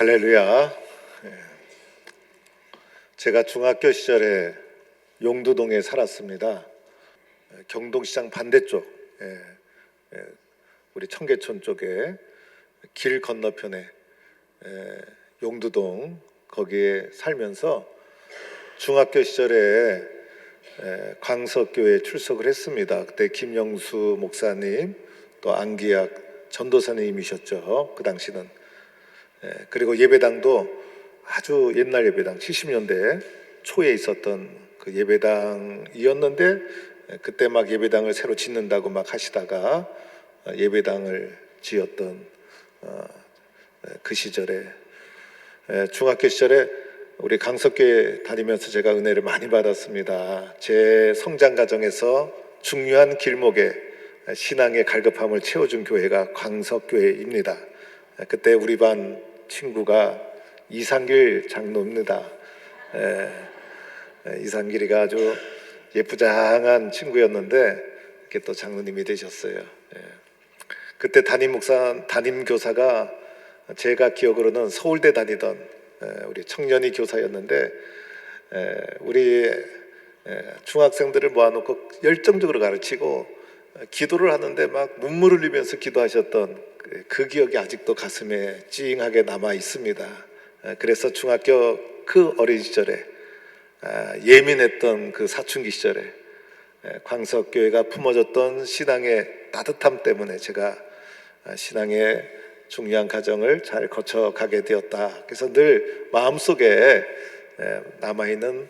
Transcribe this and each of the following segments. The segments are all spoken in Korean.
할렐루야. 제가 중학교 시절에 용두동에 살았습니다. 경동시장 반대쪽, 우리 청계천 쪽에 길 건너편에 용두동 거기에 살면서 중학교 시절에 광석교회에 출석을 했습니다. 그때 김영수 목사님 또 안기학 전도사님이셨죠. 그 당시는. 그리고 예배당도 아주 옛날 예배당 70년대 초에 있었던 그 예배당이었는데 그때 막 예배당을 새로 짓는다고 막 하시다가 예배당을 지었던 그 시절에 중학교 시절에 우리 강석교회 다니면서 제가 은혜를 많이 받았습니다. 제 성장 과정에서 중요한 길목에 신앙의 갈급함을 채워준 교회가 광석교회입니다. 그때 우리 반 친구가 이상길 장로입니다. 이상길이가 아주 예쁘장한 친구였는데 이렇게 또 장로님이 되셨어요. 그때 담임 교사가 제가 기억으로는 서울대 다니던 우리 청년이 교사였는데 우리 중학생들을 모아놓고 열정적으로 가르치고 기도를 하는데 막 눈물을 흘리면서 기도하셨던 그 기억이 아직도 가슴에 찡하게 남아 있습니다. 그래서 중학교 그 어린 시절에 예민했던 그 사춘기 시절에 광석교회가 품어줬던 신앙의 따뜻함 때문에 제가 신앙의 중요한 과정을 잘 거쳐가게 되었다. 그래서 늘 마음속에 남아있는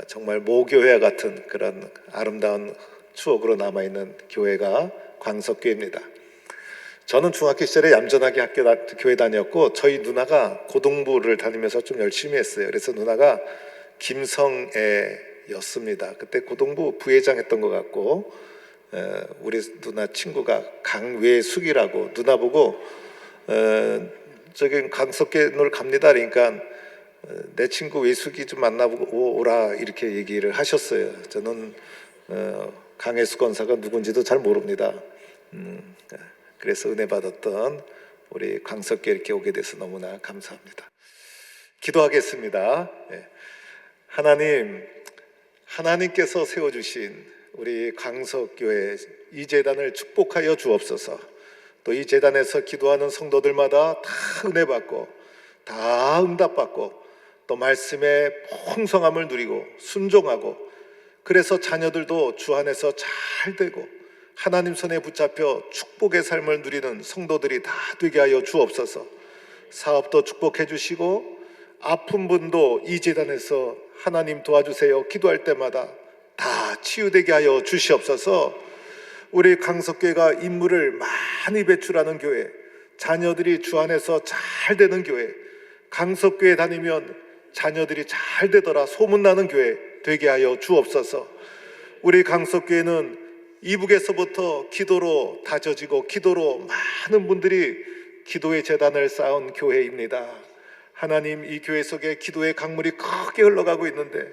정말 모교회와 같은 그런 아름다운 추억으로 남아있는 교회가 광석교회입니다. 저는 중학교 시절에 얌전하게 교회 다녔고 저희 누나가 고등부를 다니면서 좀 열심히 했어요. 그래서 누나가 김성애였습니다. 그때 고등부 부회장 했던 것 같고 우리 누나 친구가 강외숙이라고 누나 보고 저기 강석교회 놀 갑니다. 그러니까 내 친구 외숙이 좀 만나보고 오라 이렇게 얘기를 하셨어요. 저는 강혜숙 권사가 누군지도 잘 모릅니다. 그래서 은혜 받았던 우리 광석교회 이렇게 오게 돼서 너무나 감사합니다. 기도하겠습니다. 하나님께서 세워주신 우리 광석교회 이 재단을 축복하여 주옵소서. 또 이 재단에서 기도하는 성도들마다 다 은혜 받고 다 응답받고 또 말씀의 풍성함을 누리고 순종하고 그래서 자녀들도 주 안에서 잘 되고 하나님 손에 붙잡혀 축복의 삶을 누리는 성도들이 다 되게 하여 주옵소서. 사업도 축복해 주시고 아픈 분도 이 재단에서 하나님 도와주세요 기도할 때마다 다 치유되게 하여 주시옵소서. 우리 강석교회가 인물을 많이 배출하는 교회, 자녀들이 주 안에서 잘 되는 교회, 강석교회 다니면 자녀들이 잘 되더라 소문나는 교회 되게 하여 주옵소서. 우리 강석교회는 이북에서부터 기도로 다져지고 기도로 많은 분들이 기도의 재단을 쌓은 교회입니다. 하나님, 이 교회 속에 기도의 강물이 크게 흘러가고 있는데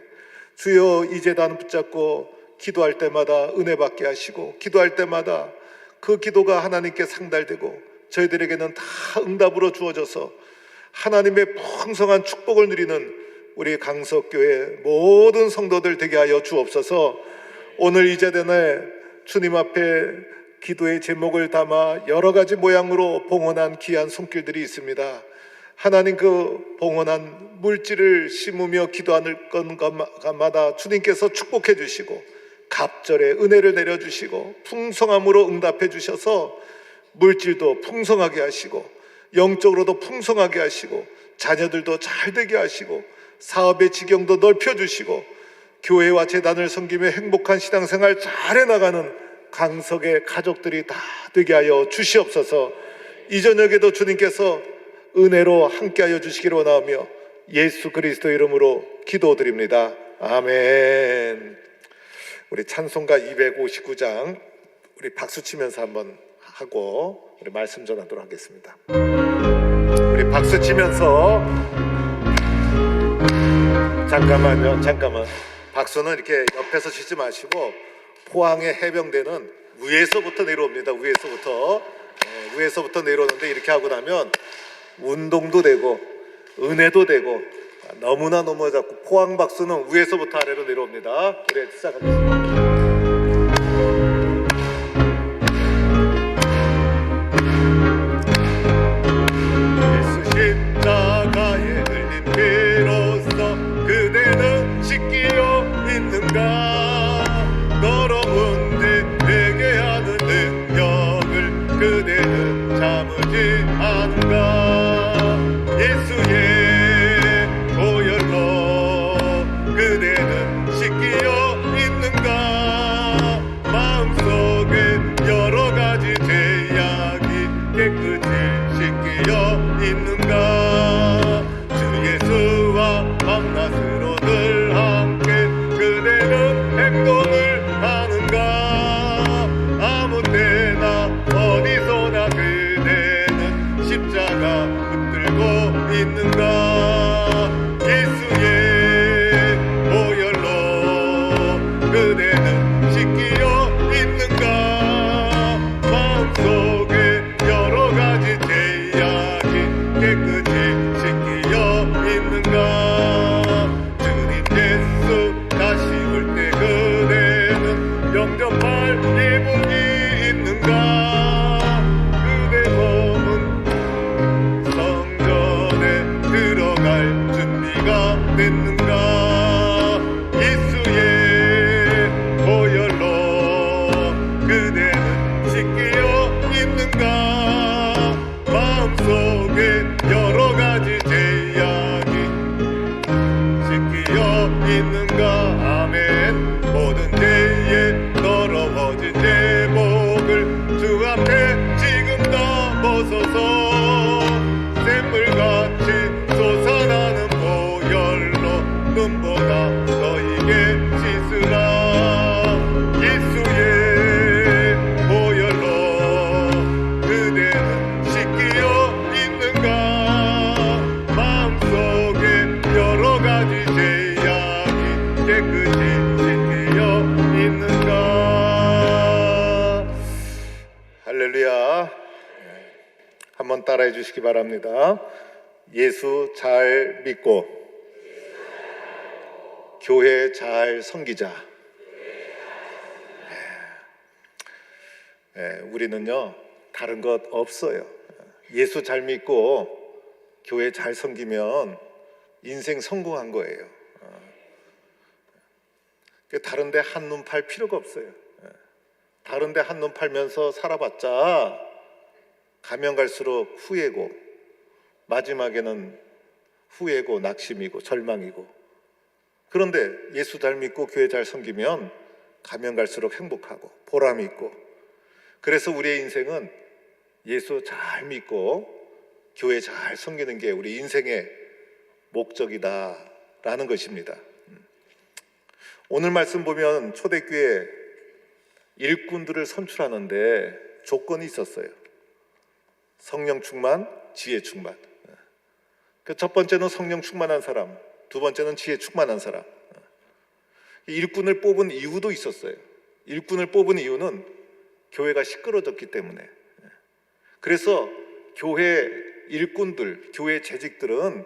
주여 이 재단 붙잡고 기도할 때마다 은혜 받게 하시고 기도할 때마다 그 기도가 하나님께 상달되고 저희들에게는 다 응답으로 주어져서 하나님의 풍성한 축복을 누리는 우리 강석교회 모든 성도들 되게 하여 주옵소서. 오늘 이 재단에 주님 앞에 기도의 제목을 담아 여러 가지 모양으로 봉헌한 귀한 손길들이 있습니다. 하나님, 그 봉헌한 물질을 심으며 기도하는 것마다 주님께서 축복해 주시고 갑절에 은혜를 내려주시고 풍성함으로 응답해 주셔서 물질도 풍성하게 하시고 영적으로도 풍성하게 하시고 자녀들도 잘 되게 하시고 사업의 지경도 넓혀주시고 교회와 재단을 섬기며 행복한 신앙생활 잘 해나가는 강석의 가족들이 다 되게 하여 주시옵소서. 이 저녁에도 주님께서 은혜로 함께하여 주시기를 원하며 예수 그리스도 이름으로 기도드립니다. 아멘. 우리 찬송가 259장 우리 박수치면서 한번 하고 우리 말씀 전하도록 하겠습니다. 우리 박수치면서 잠깐만 박수는 이렇게 옆에서 치지 마시고 포항의 해병대는 위에서부터 내려옵니다. 위에서부터 내려오는데 이렇게 하고 나면 운동도 되고 은혜도 되고 너무나 자꾸 포항 박수는 위에서부터 아래로 내려옵니다. 그래 시작하겠습니다. 예수 십자가에 흘린 피로써 그대는 씻기어 있는가? 더러운 데 되게 하는 능력을 그대는 참으지 않은가? 예수의 보혈로 그대는 씻기어 있는가? 마음속에 여러 가지 죄악이 깨끗이 씻기어 있는가? 주 예수와 밤낮으로 늘 함께 그대는 행동을 하는가? 아무 때나 어디서나 그대는 십자가 붙들고 있는가? 예수의 보혈로 그대는 씻기어 있는가? 마음속에 여러 가지 죄악이 깨끗이 씻기어 있는가? 주님 예수 다시 올 때 그대는 영접할 기분이 있는가? 그대 몸은 성전에 들어갈 준비가 됐는가? 예수의 보혈로 그대는 씻기어 있는가? 마음속에 여러 가지 죄악이 씻기어 있는가? 아멘. 모든 죄에 더러워진 제복을 주 앞에 지금 다 벗어서 샘물같이 솟아나는 보혈로 눈보다 너희게 씻으라. 예수의 보혈로 그대는 씻기어 있는가? 마음속에 여러 가지 죄악이 깨끗이 씻기어 있는가? 할렐루야. 한번 따라해 주시기 바랍니다. 예수 잘 믿고 교회 잘 섬기자. 우리는요 다른 것 없어요. 예수 잘 믿고 교회 잘 섬기면 인생 성공한 거예요. 다른 데 한눈 팔 필요가 없어요. 다른 데 한눈 팔면서 살아봤자 가면 갈수록 후회고 마지막에는 후회고 낙심이고 절망이고. 그런데 예수 잘 믿고 교회 잘 섬기면 가면 갈수록 행복하고 보람이 있고. 그래서 우리의 인생은 예수 잘 믿고 교회 잘 섬기는 게 우리 인생의 목적이다라는 것입니다. 오늘 말씀 보면 초대교회 일꾼들을 선출하는데 조건이 있었어요. 성령 충만, 지혜 충만. 첫 번째는 성령 충만한 사람, 두 번째는 지혜 충만한 사람. 일꾼을 뽑은 이유도 있었어요. 일꾼을 뽑은 이유는 교회가 시끄러졌기 때문에. 그래서 교회 일꾼들, 교회 재직들은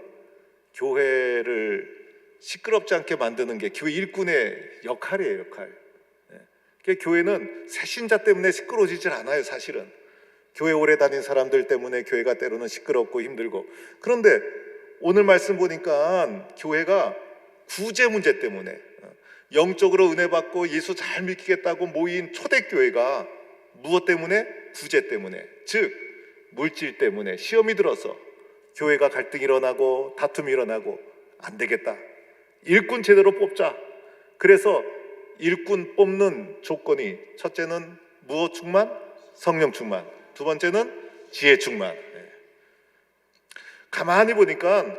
교회를 시끄럽지 않게 만드는 게 교회 일꾼의 역할이에요, 역할. 교회는 새신자 때문에 시끄러워지질 않아요, 사실은. 교회 오래 다닌 사람들 때문에 교회가 때로는 시끄럽고 힘들고. 그런데 오늘 말씀 보니까 교회가 구제 문제 때문에, 영적으로 은혜 받고 예수 잘 믿겠다고 모인 초대교회가 무엇 때문에? 구제 때문에, 즉 물질 때문에 시험이 들어서 교회가 갈등이 일어나고 다툼이 일어나고 안 되겠다, 일꾼 제대로 뽑자. 그래서 일꾼 뽑는 조건이, 첫째는 무엇 충만? 성령 충만. 두 번째는 지혜 충만. 가만히 보니까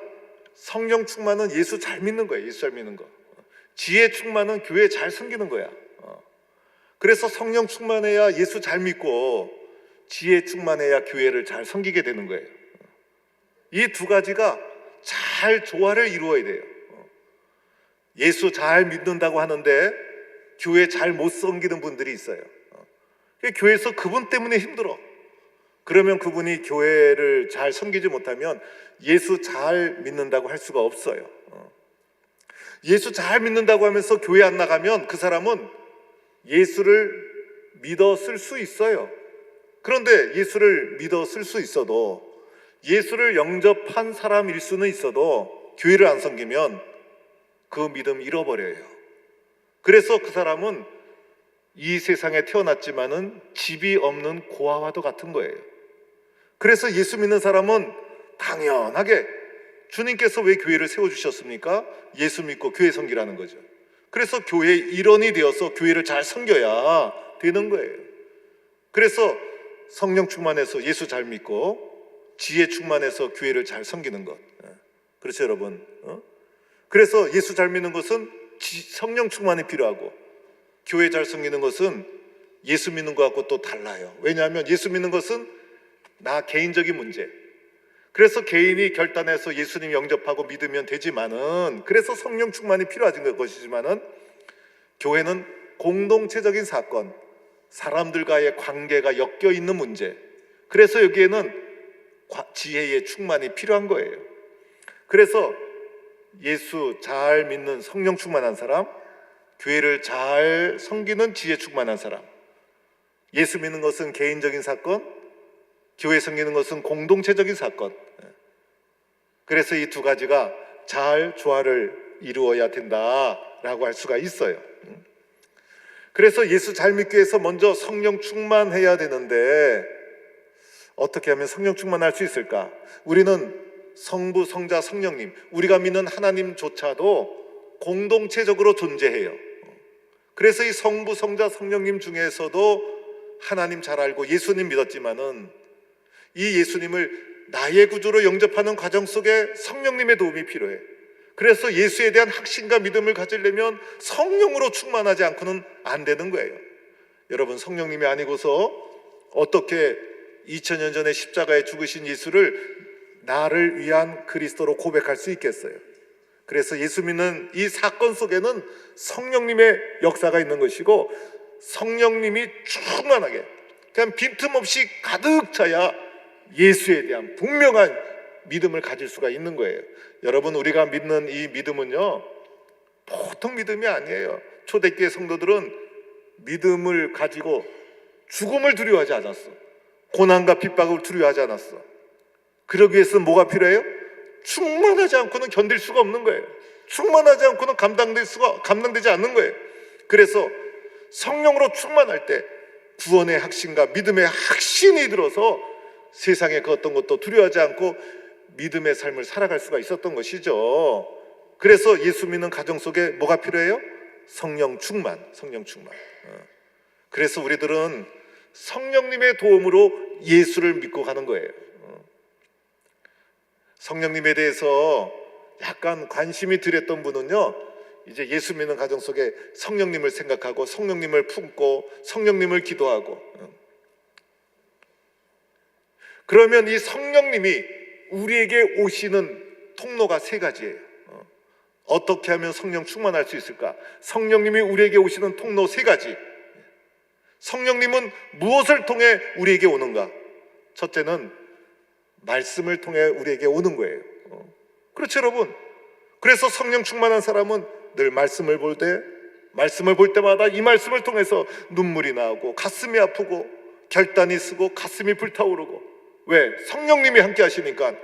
성령 충만은 예수 잘 믿는 거예요. 예수 잘 믿는 거. 지혜 충만은 교회 잘 섬기는 거야. 그래서 성령 충만해야 예수 잘 믿고 지혜 충만해야 교회를 잘 섬기게 되는 거예요. 이 두 가지가 잘 조화를 이루어야 돼요. 예수 잘 믿는다고 하는데 교회 잘 못 섬기는 분들이 있어요. 교회에서 그분 때문에 힘들어. 그러면 그분이 교회를 잘 섬기지 못하면 예수 잘 믿는다고 할 수가 없어요. 예수 잘 믿는다고 하면서 교회 안 나가면 그 사람은 예수를 믿었을 수 있어요. 그런데 예수를 믿었을 수 있어도, 예수를 영접한 사람일 수는 있어도 교회를 안 섬기면 그 믿음 잃어버려요. 그래서 그 사람은 이 세상에 태어났지만은 집이 없는 고아와도 같은 거예요. 그래서 예수 믿는 사람은 당연하게 주님께서 왜 교회를 세워주셨습니까? 예수 믿고 교회 섬기라는 거죠. 그래서 교회의 일원이 되어서 교회를 잘 섬겨야 되는 거예요. 그래서 성령 충만해서 예수 잘 믿고 지혜 충만해서 교회를 잘 섬기는 것. 그렇죠, 여러분? 그래서 예수 잘 믿는 것은 성령 충만이 필요하고, 교회 잘 섬기는 것은 예수 믿는 것하고 또 달라요. 왜냐하면 예수 믿는 것은 나 개인적인 문제. 그래서 개인이 결단해서 예수님 영접하고 믿으면 되지만은, 그래서 성령 충만이 필요한 것이지만은, 교회는 공동체적인 사건, 사람들과의 관계가 엮여 있는 문제. 그래서 여기에는 지혜의 충만이 필요한 거예요. 그래서 예수 잘 믿는 성령 충만한 사람, 교회를 잘 섬기는 지혜 충만한 사람. 예수 믿는 것은 개인적인 사건, 교회 섬기는 것은 공동체적인 사건. 그래서 이 두 가지가 잘 조화를 이루어야 된다라고 할 수가 있어요. 그래서 예수 잘 믿기 위해서 먼저 성령 충만해야 되는데, 어떻게 하면 성령 충만할 수 있을까? 우리는 성부, 성자, 성령님, 우리가 믿는 하나님조차도 공동체적으로 존재해요. 그래서 이 성부, 성자, 성령님 중에서도 하나님 잘 알고 예수님 믿었지만은, 이 예수님을 나의 구주로 영접하는 과정 속에 성령님의 도움이 필요해. 그래서 예수에 대한 확신과 믿음을 가지려면 성령으로 충만하지 않고는 안 되는 거예요. 여러분, 성령님이 아니고서 어떻게 2000년 전에 십자가에 죽으신 예수를 나를 위한 그리스도로 고백할 수 있겠어요? 그래서 예수 믿는 이 사건 속에는 성령님의 역사가 있는 것이고, 성령님이 충만하게 그냥 빈틈없이 가득 차야 예수에 대한 분명한 믿음을 가질 수가 있는 거예요. 여러분, 우리가 믿는 이 믿음은요, 보통 믿음이 아니에요. 초대교회 성도들은 믿음을 가지고 죽음을 두려워하지 않았어. 고난과 핍박을 두려워하지 않았어. 그러기 위해서는 뭐가 필요해요? 충만하지 않고는 견딜 수가 없는 거예요. 충만하지 않고는 감당되지 않는 거예요. 그래서 성령으로 충만할 때 구원의 확신과 믿음의 확신이 들어서 세상의 그 어떤 것도 두려워하지 않고 믿음의 삶을 살아갈 수가 있었던 것이죠. 그래서 예수 믿는 가정 속에 뭐가 필요해요? 성령 충만, 성령 충만. 그래서 우리들은 성령님의 도움으로 예수를 믿고 가는 거예요. 성령님에 대해서 약간 관심이 들였던 분은요, 이제 예수 믿는 가정 속에 성령님을 생각하고 성령님을 품고 성령님을 기도하고, 그러면 이 성령님이 우리에게 오시는 통로가 세 가지예요. 어떻게 하면 성령 충만할 수 있을까? 성령님이 우리에게 오시는 통로 세 가지. 성령님은 무엇을 통해 우리에게 오는가? 첫째는 말씀을 통해 우리에게 오는 거예요. 그렇죠, 여러분? 그래서 성령 충만한 사람은 늘 말씀을 볼 때마다 이 말씀을 통해서 눈물이 나오고 가슴이 아프고 결단이 쓰고 가슴이 불타오르고. 왜? 성령님이 함께 하시니까.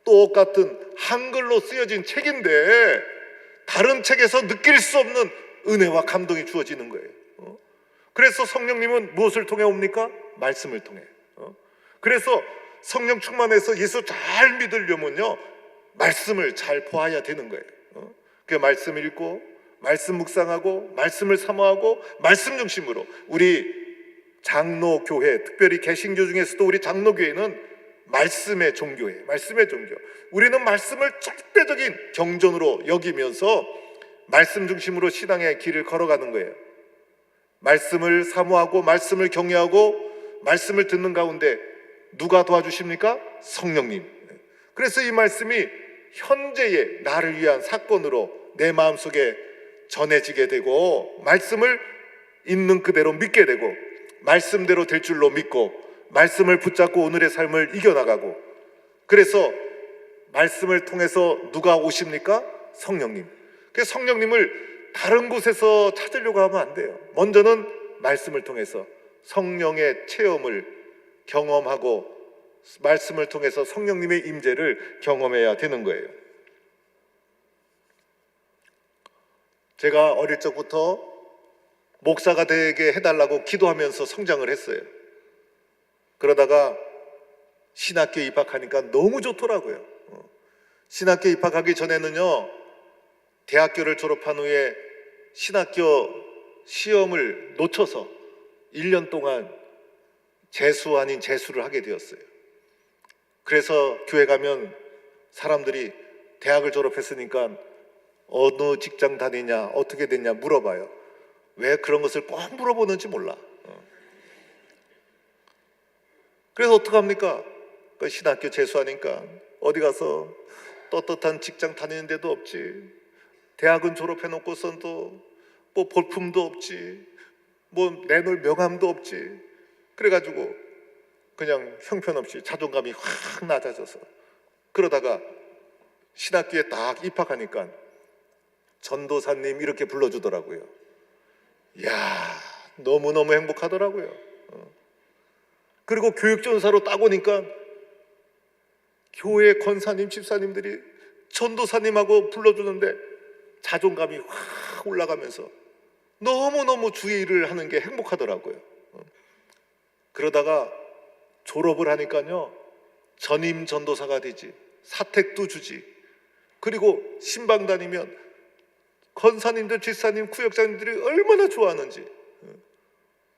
똑같은 한글로 쓰여진 책인데 다른 책에서 느낄 수 없는 은혜와 감동이 주어지는 거예요. 그래서 성령님은 무엇을 통해 옵니까? 말씀을 통해. 그래서 성령 충만해서 예수 잘 믿으려면요, 말씀을 잘 보아야 되는 거예요. 그 말씀 읽고 말씀 묵상하고 말씀을 사모하고 말씀 중심으로. 우리 장로교회, 특별히 개신교 중에서도 우리 장로교회는 말씀의 종교예요. 말씀의 종교. 우리는 말씀을 절대적인 경전으로 여기면서 말씀 중심으로 신앙의 길을 걸어가는 거예요. 말씀을 사모하고 말씀을 경외하고 말씀을 듣는 가운데 누가 도와주십니까? 성령님. 그래서 이 말씀이 현재의 나를 위한 사건으로 내 마음속에 전해지게 되고, 말씀을 있는 그대로 믿게 되고, 말씀대로 될 줄로 믿고, 말씀을 붙잡고 오늘의 삶을 이겨나가고, 그래서 말씀을 통해서 누가 오십니까? 성령님. 그래서 성령님을 다른 곳에서 찾으려고 하면 안 돼요. 먼저는 말씀을 통해서 성령의 체험을 경험하고 말씀을 통해서 성령님의 임재를 경험해야 되는 거예요. 제가 어릴 적부터 목사가 되게 해달라고 기도하면서 성장을 했어요. 그러다가 신학교에 입학하니까 너무 좋더라고요. 신학교에 입학하기 전에는요, 대학교를 졸업한 후에 신학교 시험을 놓쳐서 1년 동안 재수 아닌 재수를 하게 되었어요. 그래서 교회 가면 사람들이 대학을 졸업했으니까 어느 직장 다니냐, 어떻게 됐냐 물어봐요. 왜 그런 것을 꼭 물어보는지 몰라. 그래서 어떡합니까? 신학교 재수하니까 어디 가서 떳떳한 직장 다니는 데도 없지, 대학은 졸업해놓고선도 뭐 볼품도 없지, 뭐 내놓을 명함도 없지. 그래가지고 그냥 형편없이 자존감이 확 낮아져서, 그러다가 신학교에 딱 입학하니까 전도사님 이렇게 불러주더라고요. 이야, 너무너무 행복하더라고요. 그리고 교육전사로 딱 오니까 교회 권사님, 집사님들이 전도사님하고 불러주는데 자존감이 확 올라가면서 너무너무 주의 일을 하는 게 행복하더라고요. 그러다가 졸업을 하니까요, 전임 전도사가 되지, 사택도 주지. 그리고 신방 다니면 권사님들, 집사님, 구역장님들이 얼마나 좋아하는지.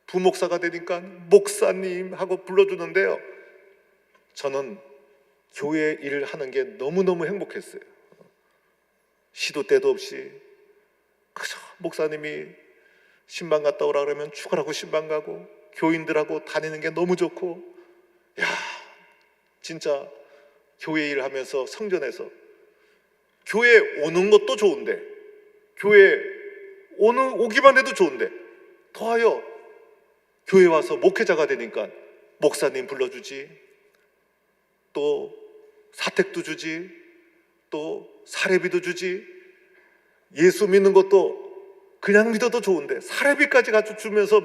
부목사가 되니까 목사님 하고 불러주는데요, 저는 교회 일을 하는 게 너무너무 행복했어요. 시도 때도 없이 그저 목사님이 신방 갔다 오라 그러면 축구하고 신방 가고, 교인들하고 다니는 게 너무 좋고, 야, 진짜 교회 일을 하면서 성전에서 교회 오는 것도 좋은데, 교회 오기만 해도 좋은데, 더하여 교회 와서 목회자가 되니까 목사님 불러주지, 또 사택도 주지, 또 사례비도 주지. 예수 믿는 것도 그냥 믿어도 좋은데 사례비까지 같이 주면서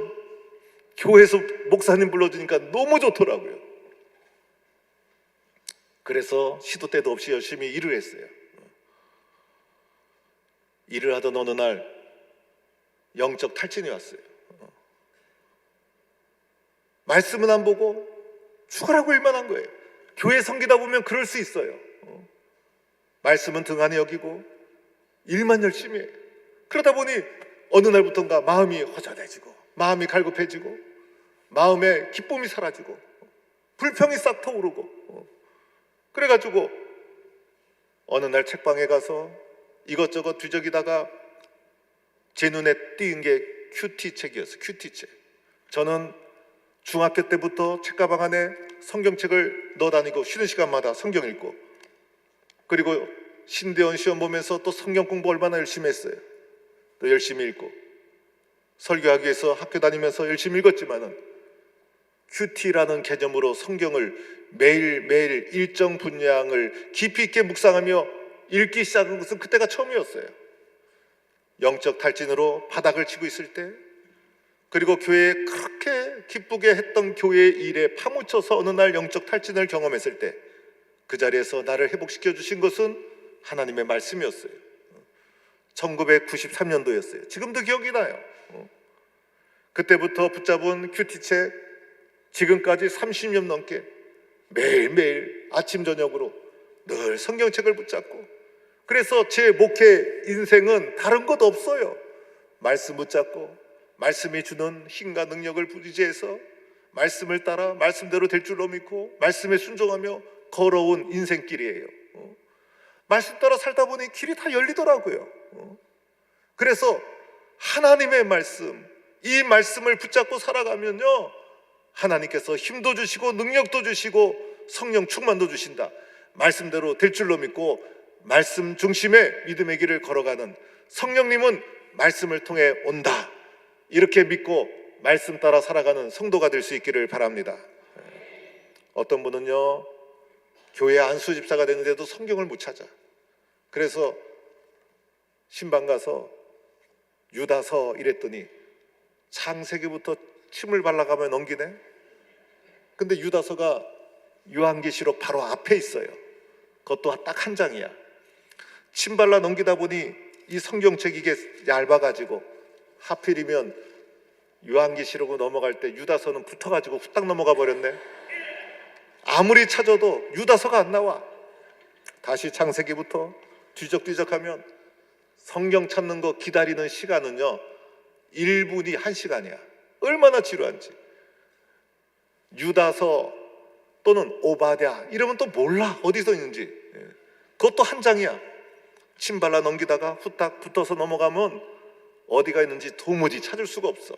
교회에서 목사님 불러주니까 너무 좋더라고요. 그래서 시도 때도 없이 열심히 일을 했어요. 일을 하던 어느 날 영적 탈진이 왔어요. 말씀은 안 보고 죽으라고 일만 한 거예요. 교회 섬기다 보면 그럴 수 있어요. 말씀은 등한히 여기고 일만 열심히 해요. 그러다 보니 어느 날부터인가 마음이 허전해지고, 마음이 갈급해지고, 마음에 기쁨이 사라지고, 불평이 싹 터오르고, 그래가지고 어느 날 책방에 가서 이것저것 뒤적이다가 제 눈에 띄은 게 큐티 책이었어요. 큐티 책. 저는 중학교 때부터 책가방 안에 성경책을 넣어 다니고 쉬는 시간마다 성경 읽고, 그리고 신대원 시험 보면서 또 성경 공부 얼마나 열심히 했어요. 또 열심히 읽고, 설교하기 위해서 학교 다니면서 열심히 읽었지만은 큐티라는 개념으로 성경을 매일매일 일정 분량을 깊이 있게 묵상하며 읽기 시작한 것은 그때가 처음이었어요. 영적 탈진으로 바닥을 치고 있을 때, 그리고 교회에 그렇게 기쁘게 했던 교회의 일에 파묻혀서 어느 날 영적 탈진을 경험했을 때, 그 자리에서 나를 회복시켜 주신 것은 하나님의 말씀이었어요. 1993년도였어요. 지금도 기억이 나요. 그때부터 붙잡은 큐티책, 지금까지 30년 넘게 매일매일 아침 저녁으로 늘 성경책을 붙잡고, 그래서 제 목회 인생은 다른 것 없어요. 말씀 붙잡고 말씀이 주는 힘과 능력을 부지지해서 말씀을 따라 말씀대로 될 줄로 믿고 말씀에 순종하며 걸어온 인생길이에요. 말씀 따라 살다 보니 길이 다 열리더라고요. 그래서 하나님의 말씀, 이 말씀을 붙잡고 살아가면요, 하나님께서 힘도 주시고 능력도 주시고 성령 충만도 주신다. 말씀대로 될 줄로 믿고 말씀 중심의 믿음의 길을 걸어가는, 성령님은 말씀을 통해 온다, 이렇게 믿고 말씀 따라 살아가는 성도가 될 수 있기를 바랍니다. 어떤 분은요, 교회 안수 집사가 되는데도 성경을 못 찾아. 그래서 신방 가서 유다서 이랬더니 창세기부터 침을 발라가며 넘기네. 근데 유다서가 요한계시록 바로 앞에 있어요. 그것도 딱 한 장이야. 침 발라 넘기다 보니 이 성경책 이게 얇아가지고 하필이면 요한계시록으로 넘어갈 때 유다서는 붙어가지고 후딱 넘어가 버렸네. 아무리 찾아도 유다서가 안 나와. 다시 창세기부터 뒤적뒤적하면 성경 찾는 거 기다리는 시간은요 1분이 1시간이야. 얼마나 지루한지. 유다서 또는 오바댜 이러면 또 몰라 어디서 있는지. 그것도 한 장이야. 침 발라 넘기다가 후딱 붙어서 넘어가면 어디가 있는지 도무지 찾을 수가 없어.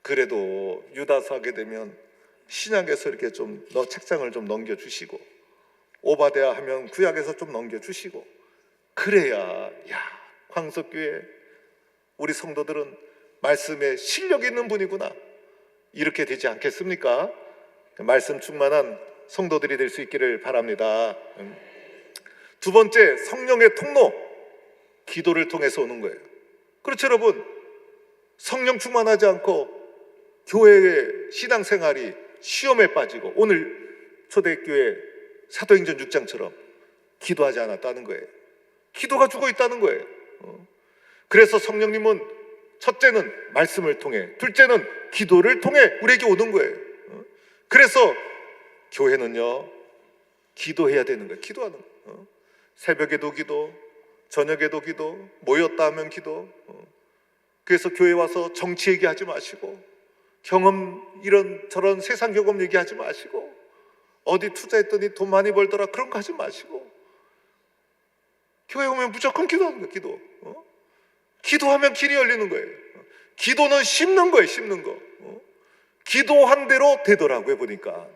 그래도 유다서 하게 되면 신약에서 이렇게 좀 책장을 좀 넘겨주시고, 오바댜 하면 구약에서 좀 넘겨주시고, 그래야 광석교회 우리 성도들은 말씀에 실력이 있는 분이구나 이렇게 되지 않겠습니까? 말씀 충만한 성도들이 될 수 있기를 바랍니다. 두 번째, 성령의 통로, 기도를 통해서 오는 거예요. 그렇죠 여러분? 성령 충만하지 않고 교회의 신앙생활이 시험에 빠지고 오늘 초대교회 사도행전 6장처럼 기도하지 않았다는 거예요. 기도가 죽어 있다는 거예요. 그래서 성령님은 첫째는 말씀을 통해, 둘째는 기도를 통해 우리에게 오는 거예요. 그래서 교회는요 기도해야 되는 거예요. 기도하는 거예요. 새벽에도 기도, 저녁에도 기도, 모였다 하면 기도. 그래서 교회 와서 정치 얘기하지 마시고, 경험 이런 저런 세상 경험 얘기하지 마시고, 어디 투자했더니 돈 많이 벌더라 그런 거 하지 마시고, 교회 오면 무조건 기도하는 거예요. 기도. 기도하면 길이 열리는 거예요. 기도는 심는 거예요. 심는 거. 기도한 대로 되더라고요 보니까.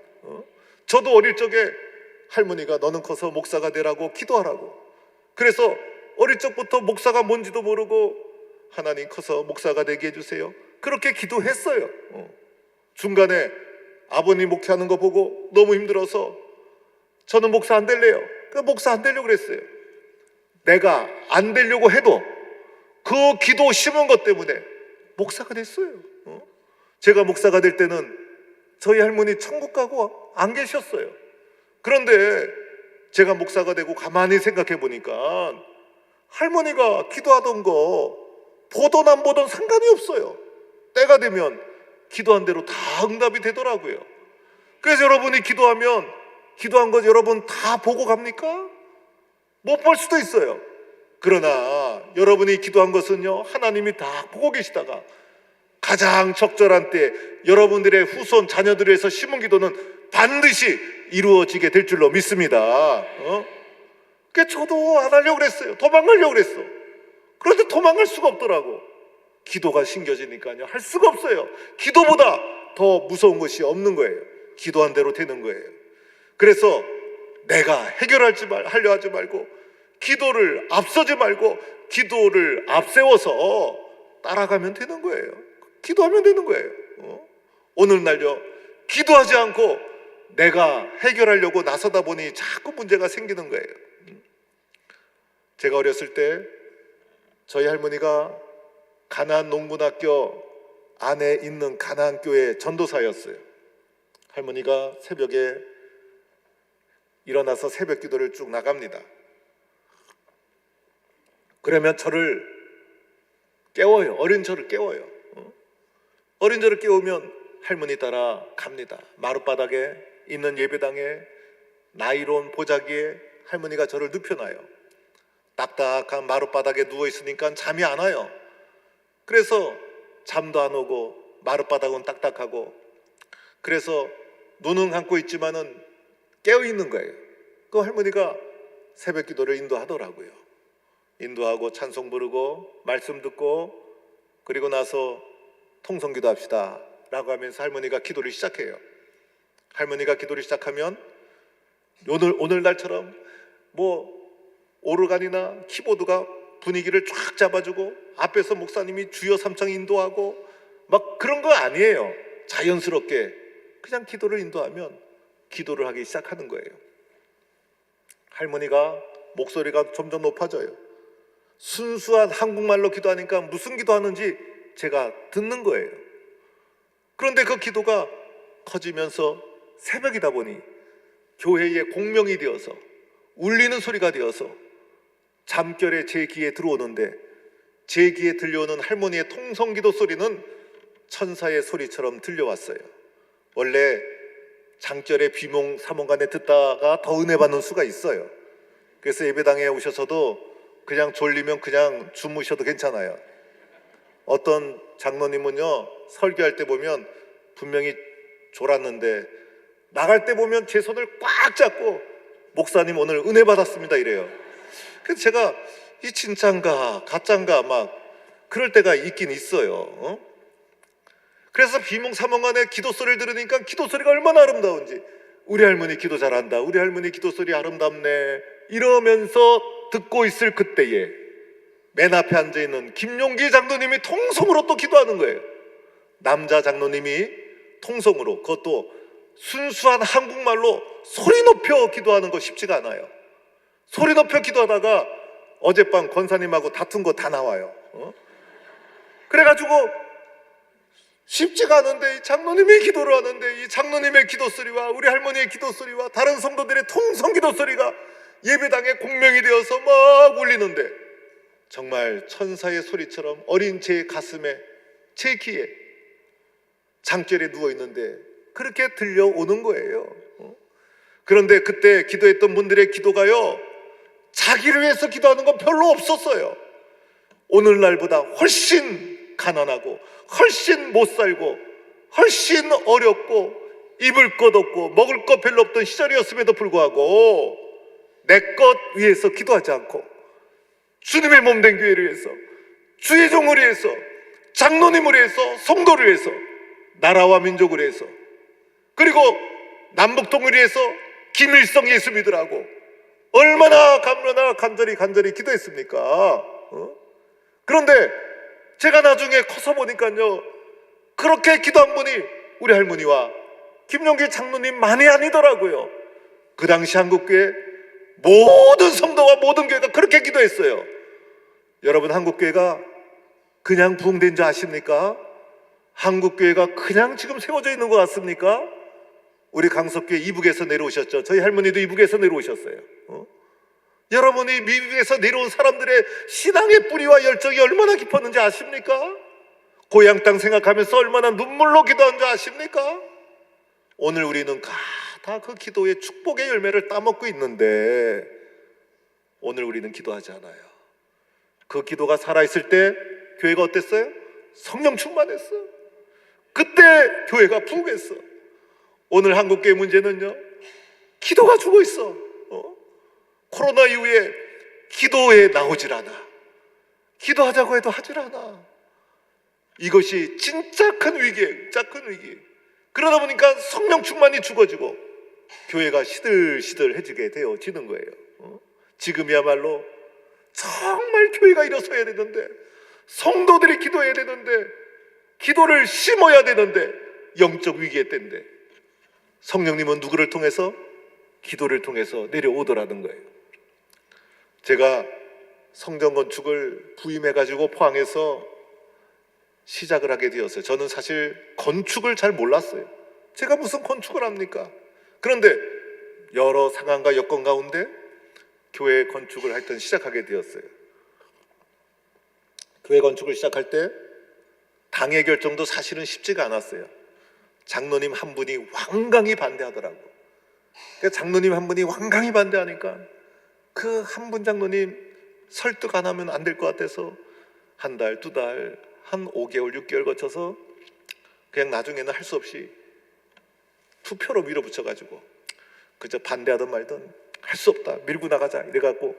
저도 어릴 적에 할머니가 너는 커서 목사가 되라고 기도하라고. 그래서 어릴 적부터 목사가 뭔지도 모르고 하나님 커서 목사가 되게 해주세요 그렇게 기도했어요. 중간에 아버님 목회하는 거 보고 너무 힘들어서 저는 목사 안 될래요. 목사 안 되려고 그랬어요. 내가 안 되려고 해도 그 기도 심은 것 때문에 목사가 됐어요. 제가 목사가 될 때는 저희 할머니 천국 가고 안 계셨어요. 그런데 제가 목사가 되고 가만히 생각해 보니까 할머니가 기도하던 거 보던 안 보던 상관이 없어요. 때가 되면 기도한 대로 다 응답이 되더라고요. 그래서 여러분이 기도하면 기도한 거 여러분 다 보고 갑니까? 못 볼 수도 있어요. 그러나 여러분이 기도한 것은요 하나님이 다 보고 계시다가 가장 적절한 때 여러분들의 후손 자녀들을 위해서 심은 기도는 반드시 이루어지게 될 줄로 믿습니다. 그러니까 저도 안 하려고 그랬어요. 도망가려고 그랬어. 그런데 도망갈 수가 없더라고. 기도가 심겨지니까요 할 수가 없어요. 기도보다 더 무서운 것이 없는 거예요. 기도한 대로 되는 거예요. 그래서 내가 하려 하지 말고, 기도를 앞서지 말고 기도를 앞세워서 따라가면 되는 거예요. 기도하면 되는 거예요. 오늘날요 기도하지 않고 내가 해결하려고 나서다 보니 자꾸 문제가 생기는 거예요. 제가 어렸을 때 저희 할머니가 가나안 농문학교 안에 있는 가나안 교회 전도사였어요. 할머니가 새벽에 일어나서 새벽 기도를 쭉 나갑니다. 그러면 저를 깨워요. 어린 저를 깨워요. 어린 저를 깨우면 할머니 따라 갑니다. 마룻바닥에 있는 예배당에 나이론 보자기에 할머니가 저를 눕혀놔요. 딱딱한 마룻바닥에 누워있으니까 잠이 안 와요. 그래서 잠도 안 오고 마룻바닥은 딱딱하고, 그래서 눈은 감고 있지만은 깨어있는 거예요. 그 할머니가 새벽 기도를 인도하더라고요. 인도하고 찬송 부르고 말씀 듣고 그리고 나서 통성기도 합시다 라고 하면서 할머니가 기도를 시작해요. 할머니가 기도를 시작하면 오늘날처럼 뭐 오르간이나 키보드가 분위기를 쫙 잡아주고 앞에서 목사님이 주여 삼창 인도하고 막 그런 거 아니에요. 자연스럽게 그냥 기도를 인도하면 기도를 하기 시작하는 거예요. 할머니가 목소리가 점점 높아져요. 순수한 한국말로 기도하니까 무슨 기도하는지 제가 듣는 거예요. 그런데 그 기도가 커지면서 새벽이다 보니 교회의 공명이 되어서 울리는 소리가 되어서 잠결에 제 귀에 들어오는데, 제 귀에 들려오는 할머니의 통성기도 소리는 천사의 소리처럼 들려왔어요. 원래 장결에 비몽 사몽간에 듣다가 더 은혜 받는 수가 있어요. 그래서 예배당에 오셔서도 그냥 졸리면 그냥 주무셔도 괜찮아요. 어떤 장로님은요, 설교할 때 보면 분명히 졸았는데 나갈 때 보면 제 손을 꽉 잡고 목사님 오늘 은혜 받았습니다 이래요. 그래서 제가 이 진짠가 가짠가 막 그럴 때가 있긴 있어요. 그래서 비몽사몽간에 기도 소리를 들으니까 기도 소리가 얼마나 아름다운지, 우리 할머니 기도 잘한다, 우리 할머니 기도 소리 아름답네 이러면서 듣고 있을 그때에 맨 앞에 앉아있는 김용기 장로님이 통성으로 또 기도하는 거예요. 남자 장로님이 통성으로, 그것도 순수한 한국말로 소리 높여 기도하는 거 쉽지가 않아요. 소리 높여 기도하다가 어젯밤 권사님하고 다툰 거 다 나와요. 그래가지고 쉽지가 않은데 이 장로님이 기도를 하는데 이 장로님의 기도 소리와 우리 할머니의 기도 소리와 다른 성도들의 통성 기도 소리가 예배당에 공명이 되어서 막 울리는데, 정말 천사의 소리처럼 어린 제 가슴에, 제 귀에 장결에 누워있는데 그렇게 들려오는 거예요. 그런데 그때 기도했던 분들의 기도가요, 자기를 위해서 기도하는 건 별로 없었어요. 오늘날보다 훨씬 가난하고 훨씬 못 살고 훨씬 어렵고 입을 것 없고 먹을 것 별로 없던 시절이었음에도 불구하고 내 것 위해서 기도하지 않고 주님의 몸된 교회를 위해서, 주의 종을 위해서, 장로님을 위해서, 성도를 위해서, 나라와 민족을 위해서, 그리고 남북통일을 위해서 김일성 예수 믿으라고 얼마나 간절히 기도했습니까? 그런데 제가 나중에 커서 보니까요, 그렇게 기도한 분이 우리 할머니와 김용기 장로님만이 아니더라고요. 그 당시 한국교회 모든 성도와 모든 교회가 그렇게 기도했어요. 여러분, 한국교회가 그냥 부흥된 줄 아십니까? 한국교회가 그냥 지금 세워져 있는 것 같습니까? 우리 강석교회 이북에서 내려오셨죠. 저희 할머니도 이북에서 내려오셨어요. 여러분이 미국에서 내려온 사람들의 신앙의 뿌리와 열정이 얼마나 깊었는지 아십니까? 고향 땅 생각하면서 얼마나 눈물로 기도한 줄 아십니까? 오늘 우리는 다 그 기도의 축복의 열매를 따먹고 있는데 오늘 우리는 기도하지 않아요. 그 기도가 살아있을 때 교회가 어땠어요? 성령 충만했어. 그때 교회가 부흥했어. 오늘 한국교회 문제는요, 기도가 죽어 있어. 코로나 이후에 기도에 나오질 않아. 기도하자고 해도 하질 않아. 이것이 진짜 큰 위기예요. 진짜 큰 위기. 그러다 보니까 성령 충만이 죽어지고 교회가 시들시들해지게 되어지는 거예요. 지금이야말로 정말 교회가 일어서야 되는데, 성도들이 기도해야 되는데, 기도를 심어야 되는데, 영적 위기의 때인데 성령님은 누구를 통해서? 기도를 통해서 내려오더라는 거예요. 제가 성전 건축을 부임해가지고 포항에서 시작을 하게 되었어요. 저는 사실 건축을 잘 몰랐어요. 제가 무슨 건축을 합니까? 그런데 여러 상황과 여건 가운데 교회 건축을 하여튼 시작하게 되었어요. 교회 건축을 시작할 때 당의 결정도 사실은 쉽지가 않았어요. 장로님 한 분이 완강히 반대하더라고. 장로님 한 분이 완강히 반대하니까 그 한 분 장로님 설득 안 하면 안 될 것 같아서 한 달, 두 달, 한 5개월, 6개월 거쳐서 그냥 나중에는 할 수 없이 투표로 밀어붙여가지고 그저 반대하던 말던 할 수 없다, 밀고 나가자 이래갖고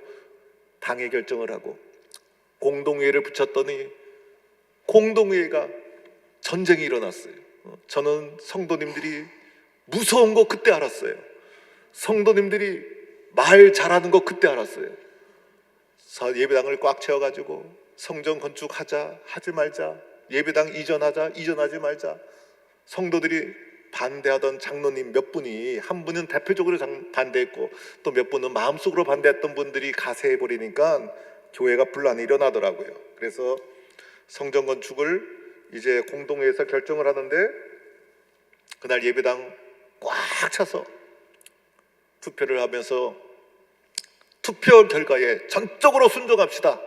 당의 결정을 하고 공동회의를 붙였더니 공동회의가 전쟁이 일어났어요. 저는 성도님들이 무서운 거 그때 알았어요. 성도님들이 말 잘하는 거 그때 알았어요. 예배당을 꽉 채워가지고 성전 건축하자, 하지 말자, 예배당 이전하자, 이전하지 말자, 성도들이 반대하던 장로님 몇 분이, 한 분은 대표적으로 반대했고 또 몇 분은 마음속으로 반대했던 분들이 가세해 버리니까 교회가 분란이 일어나더라고요. 그래서 성전 건축을 이제 공동회에서 결정을 하는데, 그날 예배당 꽉 차서 투표를 하면서 투표 결과에 전적으로 순종합시다,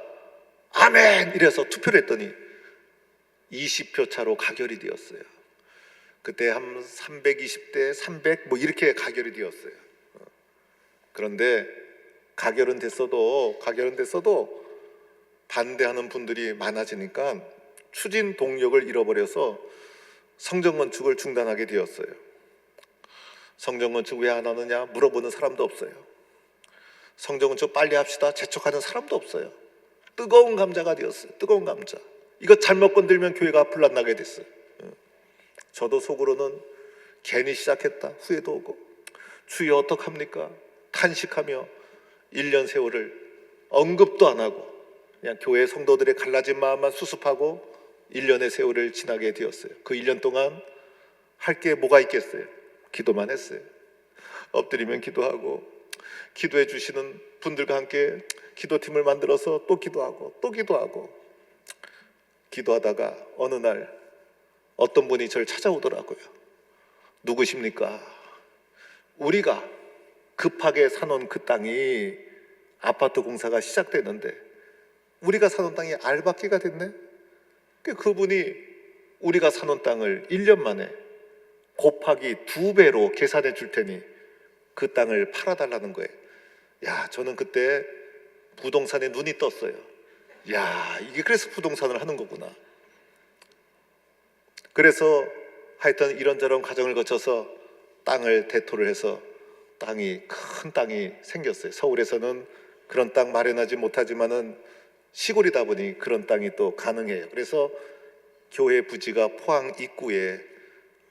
아멘, 이래서 투표를 했더니 20표 차로 가결이 되었어요. 그때 한 320대 300 뭐 이렇게 가결이 되었어요. 그런데 가결은 됐어도 반대하는 분들이 많아지니까 추진 동력을 잃어버려서 성전 건축을 중단하게 되었어요. 성전 건축 왜 안 하느냐 물어보는 사람도 없어요. 성전 건축 빨리 합시다 재촉하는 사람도 없어요. 뜨거운 감자가 되었어요. 뜨거운 감자. 이거 잘못 건들면 교회가 분란나게 됐어요. 저도 속으로는 괜히 시작했다 후회도 오고, 주여 어떡합니까 탄식하며 1년 세월을 언급도 안 하고 그냥 교회 성도들의 갈라진 마음만 수습하고 1년의 세월을 지나게 되었어요. 그 1년 동안 할 게 뭐가 있겠어요? 기도만 했어요. 엎드리면 기도하고, 기도해 주시는 분들과 함께 기도팀을 만들어서 또 기도하고 또 기도하고, 기도하다가 어느 날 어떤 분이 저를 찾아오더라고요. 누구십니까? 우리가 급하게 사놓은 그 땅이 아파트 공사가 시작되는데 우리가 사놓은 땅이 알박기가 됐네. 그분이 우리가 사놓은 땅을 1년 만에 곱하기 2배로 계산해 줄 테니 그 땅을 팔아달라는 거예요. 야, 저는 그때 부동산에 눈이 떴어요. 야, 이게 그래서 부동산을 하는 거구나. 그래서 하여튼 이런저런 과정을 거쳐서 땅을 대토를 해서 큰 땅이 생겼어요. 서울에서는 그런 땅 마련하지 못하지만은 시골이다 보니 그런 땅이 또 가능해요. 그래서 교회 부지가 포항 입구에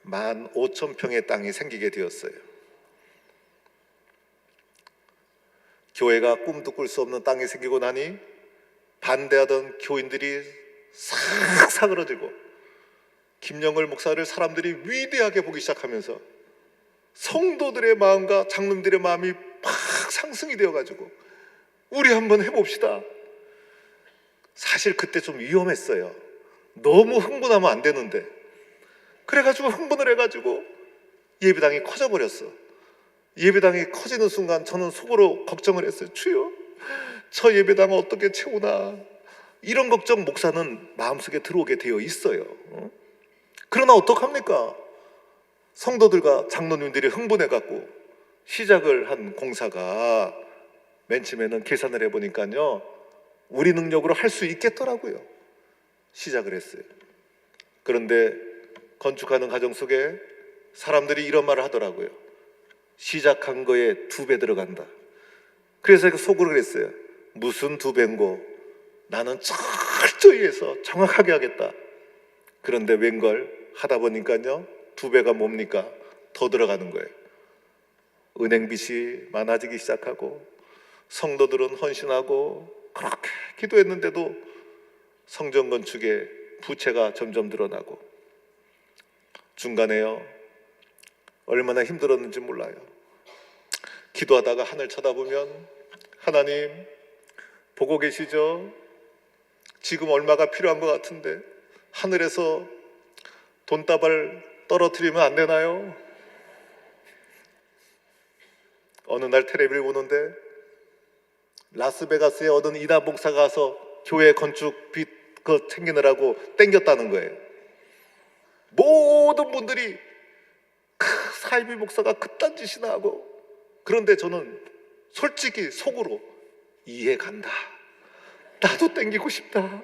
15,000평의 땅이 생기게 되었어요. 교회가 꿈도 꿀 수 없는 땅이 생기고 나니 반대하던 교인들이 싹 사그러들고, 김영걸 목사를 사람들이 위대하게 보기 시작하면서 성도들의 마음과 장로님들의 마음이 팍 상승이 되어가지고 우리 한번 해봅시다. 사실 그때 좀 위험했어요. 너무 흥분하면 안 되는데, 그래가지고 흥분을 해가지고 예배당이 커져버렸어. 예배당이 커지는 순간 저는 속으로 걱정을 했어요. 주여, 저 예배당을 어떻게 채우나, 이런 걱정 목사는 마음속에 들어오게 되어 있어요. 그러나 어떡합니까? 성도들과 장로님들이 흥분해갖고 시작을 한 공사가 맨 처음에는 계산을 해보니까요, 우리 능력으로 할 수 있겠더라고요. 시작을 했어요. 그런데 건축하는 과정 속에 사람들이 이런 말을 하더라고요. 시작한 거에 2배 들어간다. 그래서 속으로 그랬어요. 무슨 2배인고, 나는 철저히 해서 정확하게 하겠다. 그런데 웬걸 하다 보니까요, 2배가 뭡니까? 더 들어가는 거예요. 은행빚이 많아지기 시작하고, 성도들은 헌신하고 그렇게 기도했는데도 성전 건축의 부채가 점점 늘어나고, 중간에요 얼마나 힘들었는지 몰라요. 기도하다가 하늘 쳐다보면, 하나님 보고 계시죠? 지금 얼마가 필요한 것 같은데 하늘에서 돈다발 떨어뜨리면 안 되나요? 어느 날 텔레비를 보는데 라스베가스에 어떤 이단 목사가 가서 교회 건축 빚 그거 챙기느라고 땡겼다는 거예요. 모든 분들이 사이비 목사가 그딴 짓이나 하고, 그런데 저는 솔직히 속으로 이해 간다, 나도 땡기고 싶다,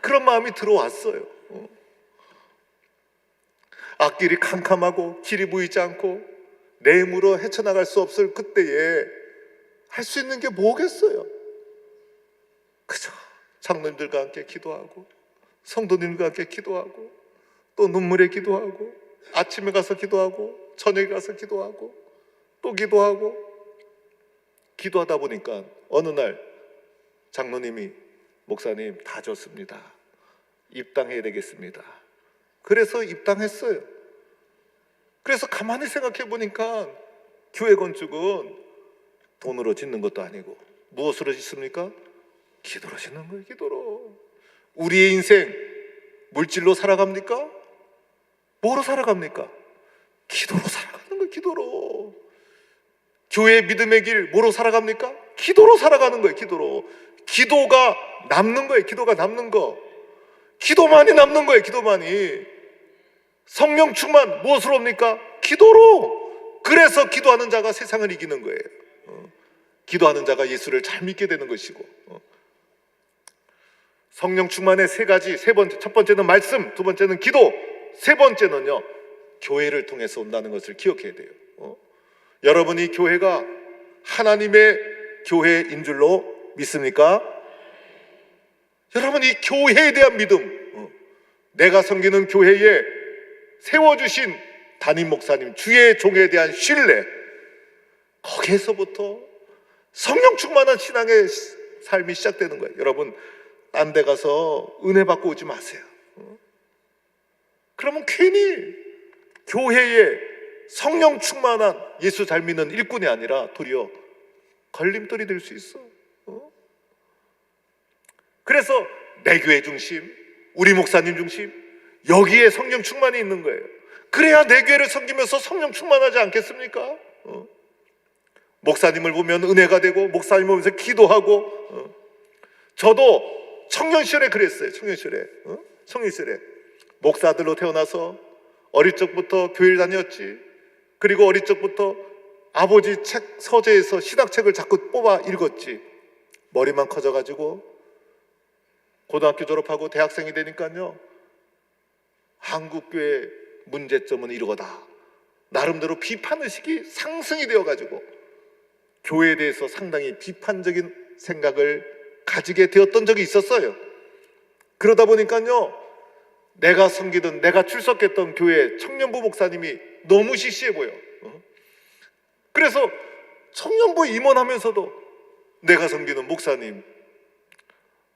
그런 마음이 들어왔어요. 앞길이 캄캄하고 길이 보이지 않고 내 힘으로 헤쳐나갈 수 없을 그때에 할 수 있는 게 뭐겠어요? 그저 장로님들과 함께 기도하고, 성도님들과 함께 기도하고, 또 눈물에 기도하고, 아침에 가서 기도하고, 저녁에 가서 기도하고, 또 기도하고, 기도하다 보니까 어느 날 장로님이, 목사님 다 줬습니다, 입당해야 되겠습니다. 그래서 입당했어요. 그래서 가만히 생각해 보니까 교회 건축은 돈으로 짓는 것도 아니고 무엇으로 짓습니까? 기도로 짓는 거예요. 기도로. 우리의 인생 물질로 살아갑니까? 뭐로 살아갑니까? 기도로 살아가는 거예요. 기도로. 교회의 믿음의 길 뭐로 살아갑니까? 기도로 살아가는 거예요. 기도로. 기도가 남는 거예요. 기도가 남는 거. 기도만이 남는 거예요. 기도만이. 성령 충만 무엇으로 옵니까? 기도로. 그래서 기도하는 자가 세상을 이기는 거예요. 기도하는 자가 예수를 잘 믿게 되는 것이고. 성령 충만의 세 가지. 세 번째, 첫 번째는 말씀, 두 번째는 기도, 세 번째는요 교회를 통해서 온다는 것을 기억해야 돼요. 여러분이 교회가 하나님의 교회인 줄로 믿습니까? 여러분이 교회에 대한 믿음, 내가 섬기는 교회에 세워주신 담임 목사님, 주의 종에 대한 신뢰, 거기에서부터 성령 충만한 신앙의 삶이 시작되는 거예요. 여러분, 딴 데 가서 은혜 받고 오지 마세요. 그러면 괜히 교회에 성령 충만한 예수 잘 믿는 일꾼이 아니라 도리어 걸림돌이 될 수 있어. 그래서 내 교회 중심, 우리 목사님 중심, 여기에 성령 충만이 있는 거예요. 그래야 내 교회를 섬기면서 성령 충만하지 않겠습니까? 목사님을 보면 은혜가 되고, 목사님 보면서 기도하고. 저도 청년 시절에 그랬어요. 청년 시절에 목사들로 태어나서 어릴 적부터 교회를 다녔지. 그리고 어릴 적부터 아버지 책 서재에서 신학책을 자꾸 뽑아 읽었지. 머리만 커져가지고 고등학교 졸업하고 대학생이 되니까요, 한국교회 문제점은 이러다. 나름대로 비판의식이 상승이 되어가지고 교회에 대해서 상당히 비판적인 생각을 가지게 되었던 적이 있었어요. 그러다 보니까요, 내가 섬기던, 내가 출석했던 교회 청년부 목사님이 너무 시시해 보여. 그래서 청년부 임원하면서도 내가 섬기는 목사님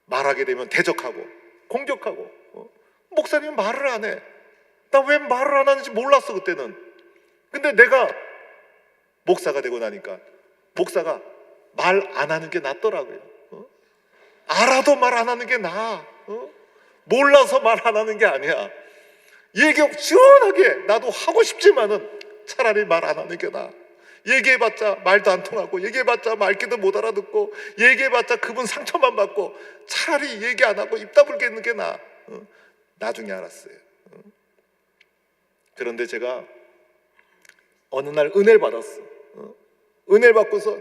말하게 되면 대적하고 공격하고. 목사님 말을 안 해. 나 왜 말을 안 하는지 몰랐어 그때는. 근데 내가 목사가 되고 나니까 목사가 말 안 하는 게 낫더라고요. 알아도 말 안 하는 게 나아. 몰라서 말 안 하는 게 아니야. 얘기 시원하게 나도 하고 싶지만은 차라리 말 안 하는 게 나아. 얘기해봤자 말도 안 통하고, 얘기해봤자 말귀도 못 알아듣고, 얘기해봤자 그분 상처만 받고, 차라리 얘기 안 하고 입 다물게 있는 게 나아. 나중에 알았어요. 그런데 제가 어느 날 은혜를 받았어. 은혜를 받고서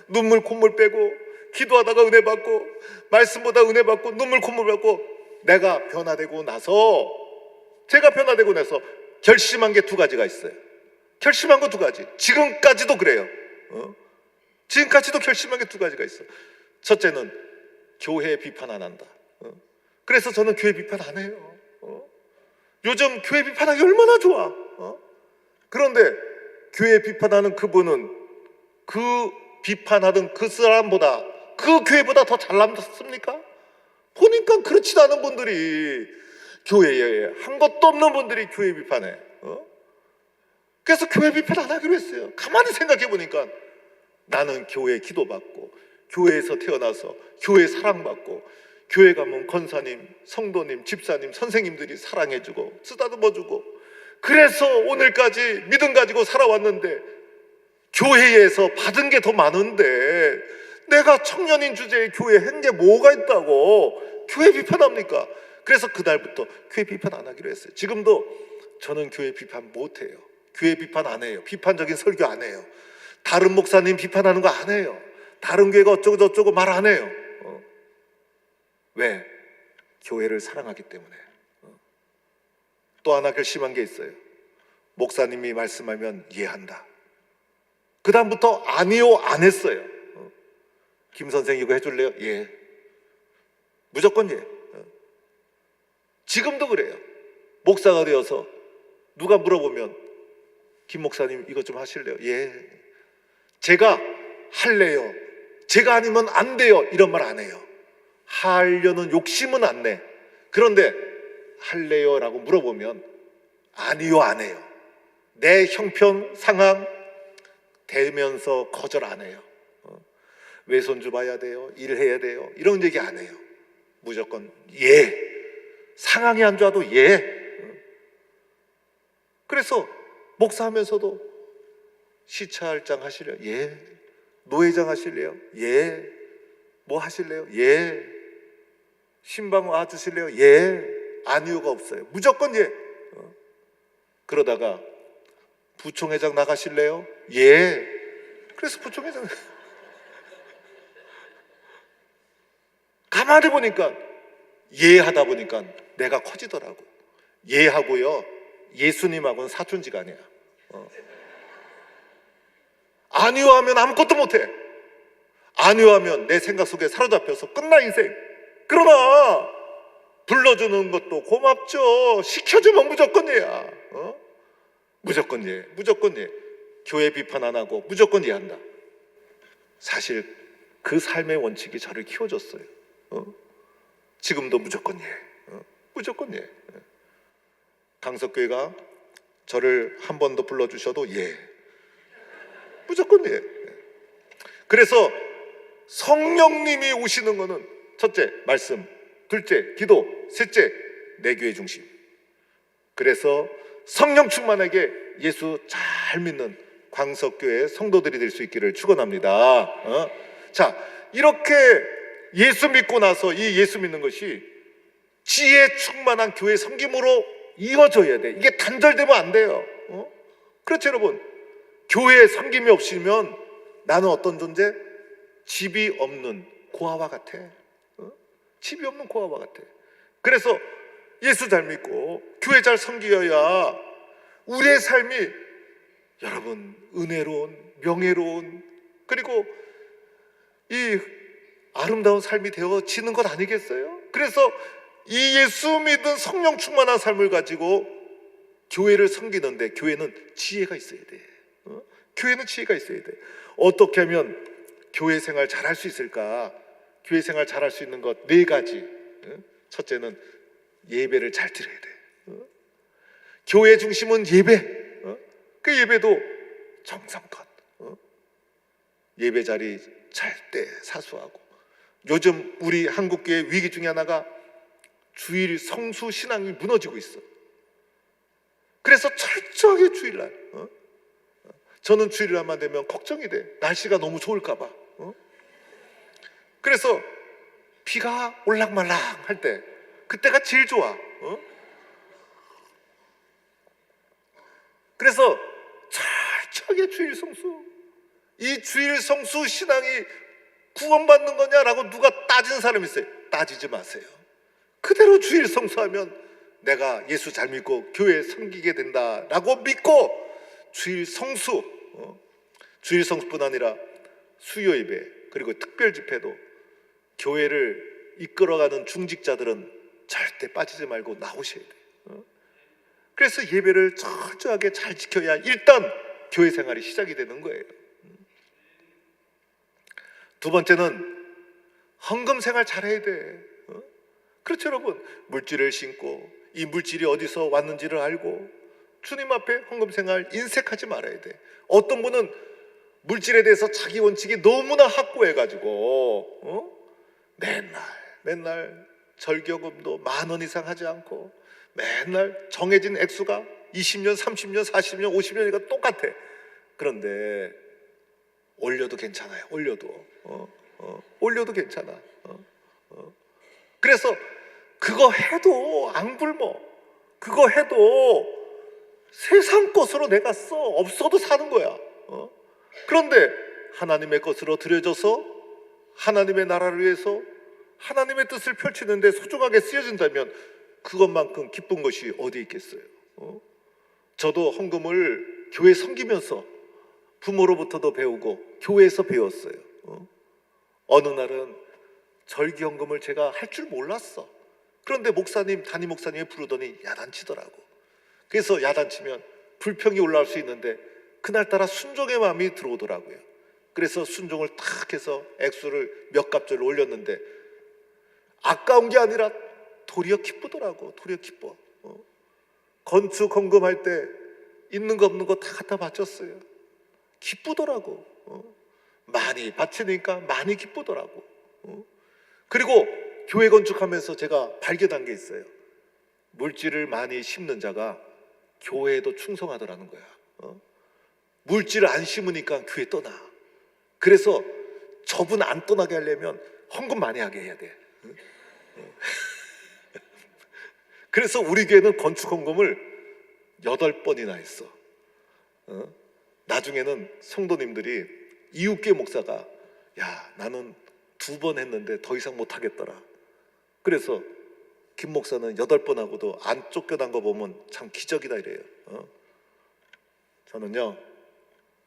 눈물 콧물 빼고, 기도하다가 은혜 받고, 말씀보다 은혜 받고, 눈물 콧물 받고, 내가 변화되고 나서, 제가 변화되고 나서 결심한 게 두 가지가 있어요. 결심한 거 두 가지. 지금까지도 그래요. 지금까지도 결심한 게 두 가지가 있어. 첫째는 교회 비판 안 한다. 그래서 저는 교회 비판 안 해요. 요즘 교회 비판하기 얼마나 좋아. 그런데 교회 비판하는 그분은 그 비판하던 그 사람보다, 그 교회보다 더 잘났습니까? 보니까 그렇지도 않은 분들이, 교회에 한 것도 없는 분들이 교회 비판해. 그래서 교회 비판 안 하기로 했어요. 가만히 생각해 보니까 나는 교회 기도받고, 교회에서 태어나서 교회 사랑받고, 교회 가면 권사님, 성도님, 집사님, 선생님들이 사랑해주고 쓰다듬어주고, 그래서 오늘까지 믿음 가지고 살아왔는데 교회에서 받은 게 더 많은데 내가 청년인 주제에 교회에 한 게 뭐가 있다고 교회 비판합니까? 그래서 그날부터 교회 비판 안 하기로 했어요. 지금도 저는 교회 비판 못 해요. 교회 비판 안 해요. 비판적인 설교 안 해요. 다른 목사님 비판하는 거 안 해요. 다른 교회가 어쩌고 저쩌고 말 안 해요. 왜? 교회를 사랑하기 때문에. 또 하나 결심한 게 있어요. 목사님이 말씀하면 이해한다. 그 다음부터 아니요 안 했어요. 김 선생 이거 해줄래요? 예. 무조건 예. 지금도 그래요. 목사가 되어서 누가 물어보면 김 목사님 이거 좀 하실래요? 예. 제가 할래요. 제가 아니면 안 돼요. 이런 말 안 해요. 하려는 욕심은 안 내. 그런데 할래요? 라고 물어보면 아니요 안 해요. 내 형편 상황 되면서 거절 안 해요. 외손주 봐야 돼요, 일해야 돼요, 이런 얘기 안 해요. 무조건 예. 상황이 안 좋아도 예. 그래서 목사하면서도 시차할장 하시래요? 예. 노회장 하실래요? 예. 뭐 하실래요? 예. 신방 와주실래요? 예. 아니요가 없어요. 무조건 예. 그러다가 부총회장 나가실래요? 예. 그래서 부총회장 가만히 보니까 예 하다 보니까 내가 커지더라고. 예 하고요, 예수님하고는 사촌지간이야. 아니요 하면 아무것도 못해. 아니요 하면 내 생각 속에 사로잡혀서 끝나 인생. 그러나 불러주는 것도 고맙죠. 시켜주면 무조건 예야. 무조건 예. 무조건 예. 교회 비판 안 하고 무조건 예한다. 사실 그 삶의 원칙이 저를 키워줬어요. 지금도 무조건 예. 무조건 예. 강석교회가 저를 한 번 더 불러주셔도 예. 무조건 예. 그래서 성령님이 오시는 거는 첫째 말씀, 둘째 기도, 셋째 내 교회 중심. 그래서 성령 충만하게 예수 잘 믿는 광석교회 성도들이 될 수 있기를 축원합니다. 자, 이렇게 예수 믿고 나서 이 예수 믿는 것이 지혜 충만한 교회 섬김으로 이어져야 돼. 이게 단절되면 안 돼요. 그렇죠 여러분. 교회에 섬김이 없으면 나는 어떤 존재? 집이 없는 고아와 같아. 집이 없는 고아와 같아. 그래서 예수 잘 믿고 교회 잘 섬기어야 우리의 삶이 여러분 은혜로운, 명예로운, 그리고 이 아름다운 삶이 되어지는 것 아니겠어요? 그래서 이 예수 믿은 성령 충만한 삶을 가지고 교회를 섬기는데 교회는 지혜가 있어야 돼. 교회는 지혜가 있어야 돼. 어떻게 하면 교회 생활 잘할 수 있을까? 교회 생활 잘할 수 있는 것 네 가지. 첫째는 예배를 잘 드려야 돼. 교회 중심은 예배. 그 예배도 정성껏 예배 자리 절대 사수하고. 요즘 우리 한국교회 위기 중에 하나가 주일 성수 신앙이 무너지고 있어. 그래서 철저하게 주일날 저는 주일날만 되면 걱정이 돼. 날씨가 너무 좋을까 봐. 그래서 비가 올락말락 할 때 그때가 제일 좋아. 그래서 철저하게 주일 성수. 이 주일 성수 신앙이 구원받는 거냐라고 누가 따지는 사람이 있어요. 따지지 마세요. 그대로 주일 성수하면 내가 예수 잘 믿고 교회 섬기게 된다라고 믿고 주일 성수, 주일 성수뿐 아니라 수요 예배 그리고 특별 집회도 교회를 이끌어가는 중직자들은 절대 빠지지 말고 나오셔야 돼요. 그래서 예배를 철저하게 잘 지켜야 일단 교회 생활이 시작이 되는 거예요. 두 번째는 헌금 생활 잘해야 돼. 그렇죠 여러분. 물질을 신고 이 물질이 어디서 왔는지를 알고 주님 앞에 헌금 생활 인색하지 말아야 돼. 어떤 분은 물질에 대해서 자기 원칙이 너무나 확고해가지고 맨날 절교금도 10,000원 이상 하지 않고 맨날 정해진 액수가 20년, 30년, 40년, 50년이니까 똑같아. 그런데 올려도 괜찮아요. 올려도 괜찮아. 그래서 그거 해도 안 굶어. 그거 해도 세상 것으로 내가 써. 없어도 사는 거야. 그런데 하나님의 것으로 드려져서 하나님의 나라를 위해서 하나님의 뜻을 펼치는데 소중하게 쓰여진다면 그것만큼 기쁜 것이 어디 있겠어요? 저도 헌금을 교회 섬기면서 부모로부터도 배우고 교회에서 배웠어요. 어느 날은 절기헌금을 제가 할 줄 몰랐어. 그런데 담임 목사님이 부르더니 야단치더라고. 그래서 야단치면 불평이 올라올 수 있는데 그날따라 순종의 마음이 들어오더라고요. 그래서 순종을 탁 해서 액수를 몇 갑절을 올렸는데 아까운 게 아니라 도리어 기쁘더라고. 도리어 기뻐. 건축 헌금할 때 있는 거 없는 거 다 갖다 바쳤어요. 기쁘더라고. 많이 바치니까 많이 기쁘더라고. 그리고 교회 건축하면서 제가 발견한 게 있어요. 물질을 많이 심는 자가 교회에도 충성하더라는 거야. 물질을 안 심으니까 교회 떠나. 그래서 저분 안 떠나게 하려면 헌금 많이 하게 해야 돼. 그래서 우리 교회는 건축 헌금을 8번이나 했어. 나중에는 성도님들이 이웃교회 목사가 야, 나는 2번 했는데 더 이상 못 하겠더라. 그래서 김 목사는 8번 하고도 안 쫓겨난 거 보면 참 기적이다 이래요. 저는요,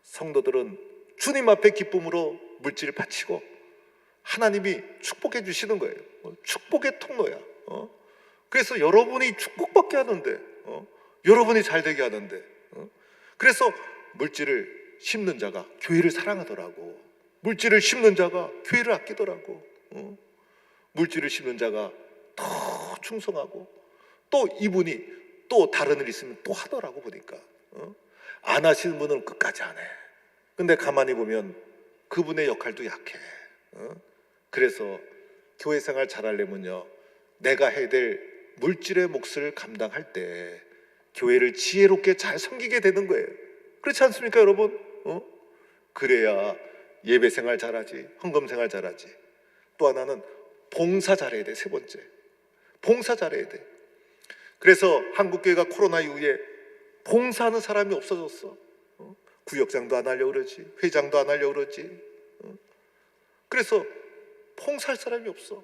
성도들은 주님 앞에 기쁨으로 물질을 바치고 하나님이 축복해 주시는 거예요. 축복의 통로야. 그래서 여러분이 축복받게 하는데, 여러분이 잘 되게 하는데, 그래서 물질을 심는 자가 교회를 사랑하더라고. 물질을 심는 자가 교회를 아끼더라고. 물질을 심는 자가 더 충성하고, 또 이분이 또 다른 일 있으면 또 하더라고. 보니까 안 하시는 분은 끝까지 안 해. 근데 가만히 보면 그분의 역할도 약해. 그래서 교회 생활 잘하려면요, 내가 해야 될 물질의 몫을 감당할 때 교회를 지혜롭게 잘 섬기게 되는 거예요. 그렇지 않습니까, 여러분? 그래야 예배 생활 잘하지, 헌금 생활 잘하지. 또 하나는 봉사 잘해야 돼. 3번째, 봉사 잘해야 돼. 그래서 한국교회가 코로나 이후에 봉사하는 사람이 없어졌어. 구역장도 안 하려고 그러지, 회장도 안 하려고 그러지. 그래서 봉사할 사람이 없어.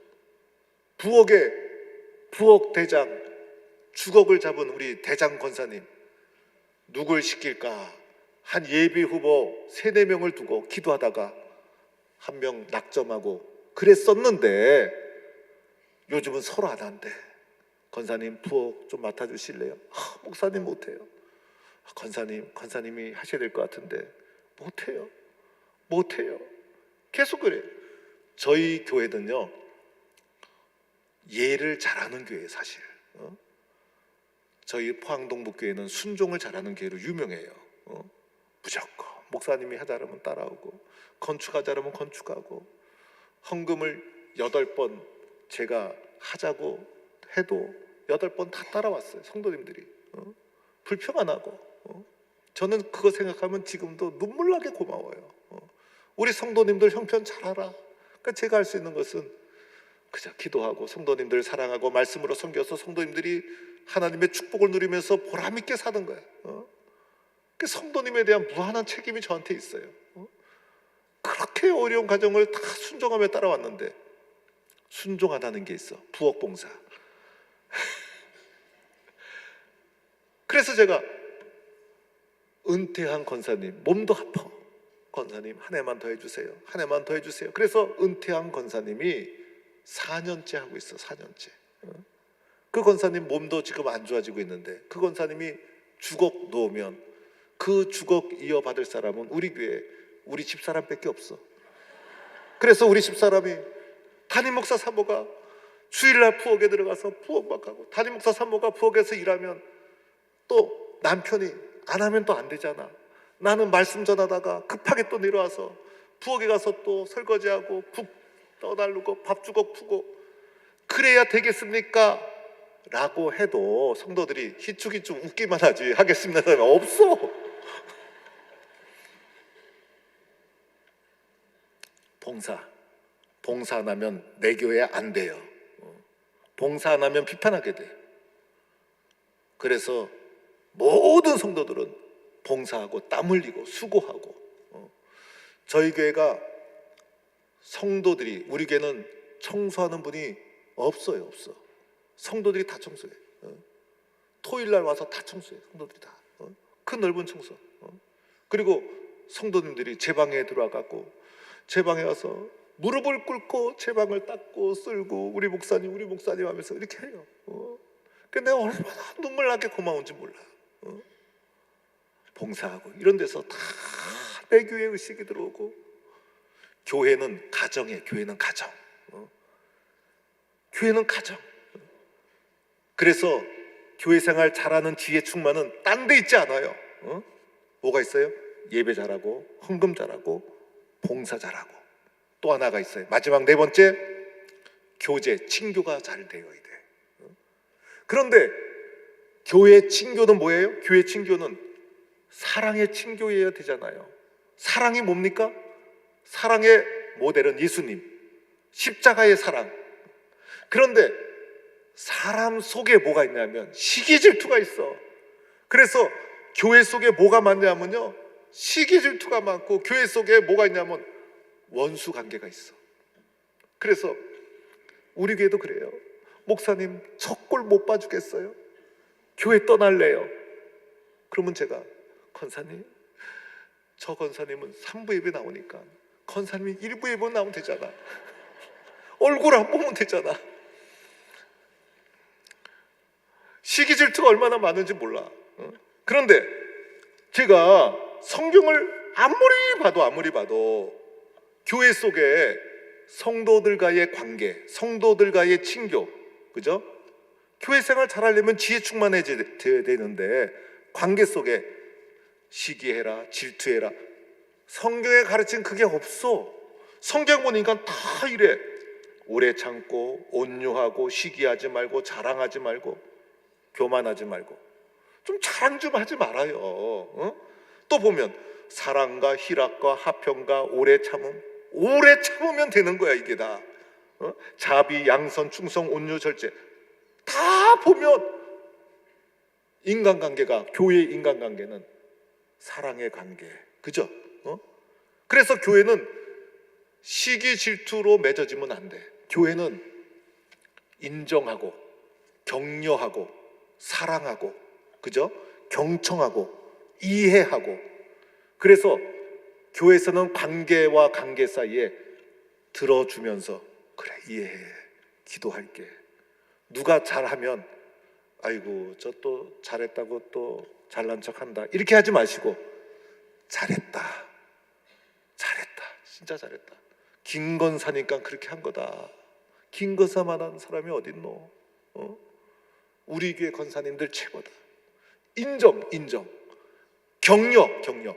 부엌 대장, 주걱을 잡은 우리 대장 권사님, 누굴 시킬까? 한 예비 후보 3-4명을 두고 기도하다가 한 명 낙점하고 그랬었는데 요즘은 서로 안 한대. 권사님 부엌 좀 맡아주실래요? 목사님 못해요. 권사님이 하셔야 될 것 같은데 못해요. 계속 그래요. 저희 교회는요, 예를 잘하는 교회예요, 사실. 저희 포항동북교회는 순종을 잘하는 교회로 유명해요. 무조건 목사님이 하자 그러면 따라오고, 건축하자 그러면 건축하고, 헌금을 8번 제가 하자고 해도 8번 다 따라왔어요, 성도님들이. 불평 안 하고. 저는 그거 생각하면 지금도 눈물 나게 고마워요. 우리 성도님들 형편 잘 알아. 그러니까 제가 할 수 있는 것은 그저 기도하고 성도님들 사랑하고 말씀으로 섬겨서 성도님들이 하나님의 축복을 누리면서 보람있게 사는 거예요. 그 성도님에 대한 무한한 책임이 저한테 있어요. 그렇게 어려운 과정을 다 순종하며 따라왔는데 순종 안 하는 게 있어. 부엌 봉사. 그래서 제가 은퇴한 권사님, 몸도 아파. 권사님 한 해만 더 해주세요. 한 해만 더 해주세요. 그래서 은퇴한 권사님이 4년째 하고 있어. 4년째. 그 권사님 몸도 지금 안 좋아지고 있는데 그 권사님이 주걱 놓으면 그 주걱 이어받을 사람은 우리 교회 우리 집사람밖에 없어. 그래서 우리 집사람이 담임 목사 사모가 주일날 부엌에 들어가서 부엌 하고, 담임 목사 사모가 부엌에서 일하면 또 남편이 안 하면 또 안 되잖아. 나는 말씀 전하다가 급하게 또 내려와서 부엌에 가서 또 설거지하고 국 떠달르고 밥 주걱 푸고 그래야 되겠습니까? 라고 해도 성도들이 희죽희죽 웃기만 하지 하겠습니다 사람이 없어. 봉사 안 하면 내 교회 안 돼요. 봉사 안 하면 비판하게 돼. 그래서 모든 성도들은 봉사하고 땀 흘리고 수고하고. 저희 교회가 성도들이, 우리 교회는 청소하는 분이 없어요. 없어. 성도들이 다 청소해. 토요일날 와서 다 청소해. 성도들이 다. 큰 넓은 청소. 그리고 성도님들이 제 방에 들어와갖고 제 방에 와서 무릎을 꿇고 제 방을 닦고 쓸고 우리 목사님 하면서 이렇게 해요. 근데 내가 얼마나 눈물 나게 고마운지 몰라. 봉사하고 이런 데서 다 내 교회 의식이 들어오고. 교회는 가정이에요. 교회는 가정. 교회는 가정. 그래서 교회 생활 잘하는 지혜 충만은 딴 데 있지 않아요. 뭐가 있어요? 예배 잘하고, 헌금 잘하고, 봉사 잘하고. 또 하나가 있어요. 마지막 네 번째, 교제, 친교가 잘 되어야 돼. 그런데 교회 친교는 뭐예요? 교회 친교는 사랑의 친교여야 되잖아요. 사랑이 뭡니까? 사랑의 모델은 예수님, 십자가의 사랑. 그런데 사람 속에 뭐가 있냐면 시기 질투가 있어. 그래서 교회 속에 뭐가 많냐면요, 시기 질투가 많고, 교회 속에 뭐가 있냐면 원수 관계가 있어. 그래서 우리 교회도 그래요. 목사님 저 꼴 못 봐주겠어요? 교회 떠날래요. 그러면 제가, 권사님, 저 권사님은 3부 예배 나오니까 권사님이 1부 예배 나오면 되잖아. 얼굴 안 보면 되잖아. 시기 질투가 얼마나 많은지 몰라. 그런데 제가 성경을 아무리 봐도 교회 속에 성도들과의 관계, 성도들과의 친교, 그죠? 교회 생활 잘하려면 지혜 충만해져야 되는데 관계 속에 시기해라, 질투해라, 성경에 가르친 그게 없어. 성경 보니까 다 이래. 오래 참고, 온유하고, 시기하지 말고, 자랑하지 말고, 교만하지 말고. 좀 자랑 좀 하지 말아요. 또 보면 사랑과 희락과 화평과 오래 참으면 되는 거야. 이게 다 자비, 양선, 충성, 온유, 절제. 다 보면 인간관계가, 교회의 인간관계는 사랑의 관계, 그죠? 그래서 교회는 시기 질투로 맺어지면 안 돼. 교회는 인정하고, 격려하고, 사랑하고, 그죠? 경청하고, 이해하고. 그래서 교회에서는 관계와 관계 사이에 들어주면서, 그래, 이해해, 기도할게. 누가 잘하면 아이고 저 또 잘했다고 또 잘난 척한다, 이렇게 하지 마시고, 잘했다, 진짜 잘했다, 김건사니까 그렇게 한 거다. 김건사만한 사람이 어딨노? 우리 교회 권사님들 최고다. 인정. 격려.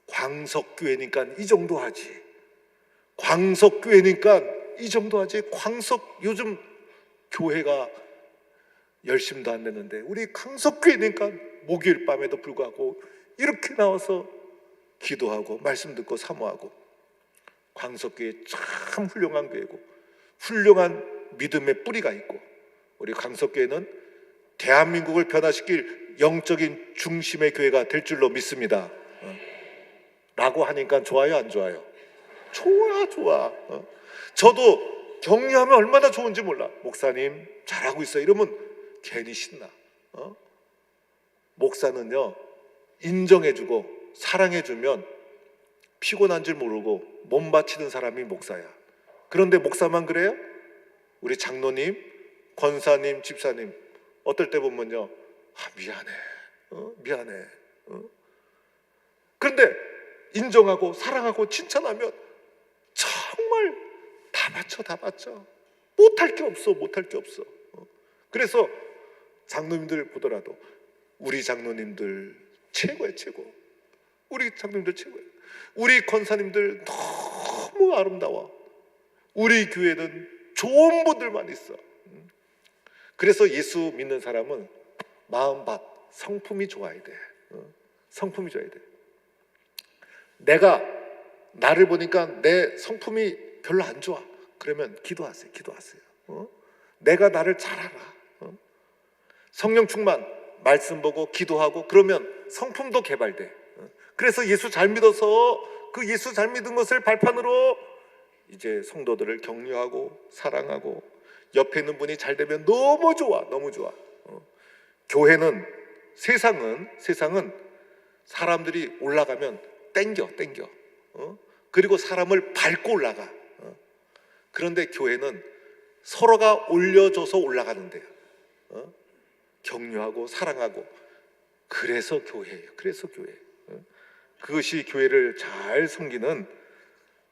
광석교회니까 이 정도 하지. 광석교회니까 이 정도 하지. 광석 요즘 교회가 열심도 안 내는데 우리 광석교회니까 목요일 밤에도 불구하고 이렇게 나와서 기도하고 말씀 듣고 사모하고. 광석교회 참 훌륭한 교회고, 훌륭한 믿음의 뿌리가 있고, 우리 광석교회는 대한민국을 변화시킬 영적인 중심의 교회가 될 줄로 믿습니다. 라고 하니까 좋아요, 안 좋아요? 좋아. 저도 격려하면 얼마나 좋은지 몰라. 목사님 잘하고 있어요 이러면 괜히 신나. 목사는요, 인정해주고 사랑해주면 피곤한 줄 모르고 몸 바치는 사람이 목사야. 그런데 목사만 그래요? 우리 장로님, 권사님, 집사님 어떨 때 보면요, 미안해. 그런데 인정하고 사랑하고 칭찬하면 정말 다 바쳐. 못할 게 없어. 그래서 장로님들 보더라도 우리 장로님들 최고예요, 최고. 우리 장로님들 최고예요. 우리 권사님들 너무 아름다워. 우리 교회는 좋은 분들만 있어. 그래서 예수 믿는 사람은 마음밭, 성품이 좋아야 돼. 성품이 좋아야 돼. 내가 나를 보니까 내 성품이 별로 안 좋아. 그러면 기도하세요. 내가 나를 잘 알아. 성령 충만, 말씀 보고 기도하고 그러면 성품도 개발돼. 그래서 예수 잘 믿어서 그 예수 잘 믿은 것을 발판으로 이제 성도들을 격려하고 사랑하고, 옆에 있는 분이 잘 되면 너무 좋아. 교회는, 세상은 사람들이 올라가면 땡겨. 그리고 사람을 밟고 올라가. 그런데 교회는 서로가 올려줘서 올라가는 데요. 격려하고 사랑하고. 그래서 교회예요. 그것이 교회를 잘 섬기는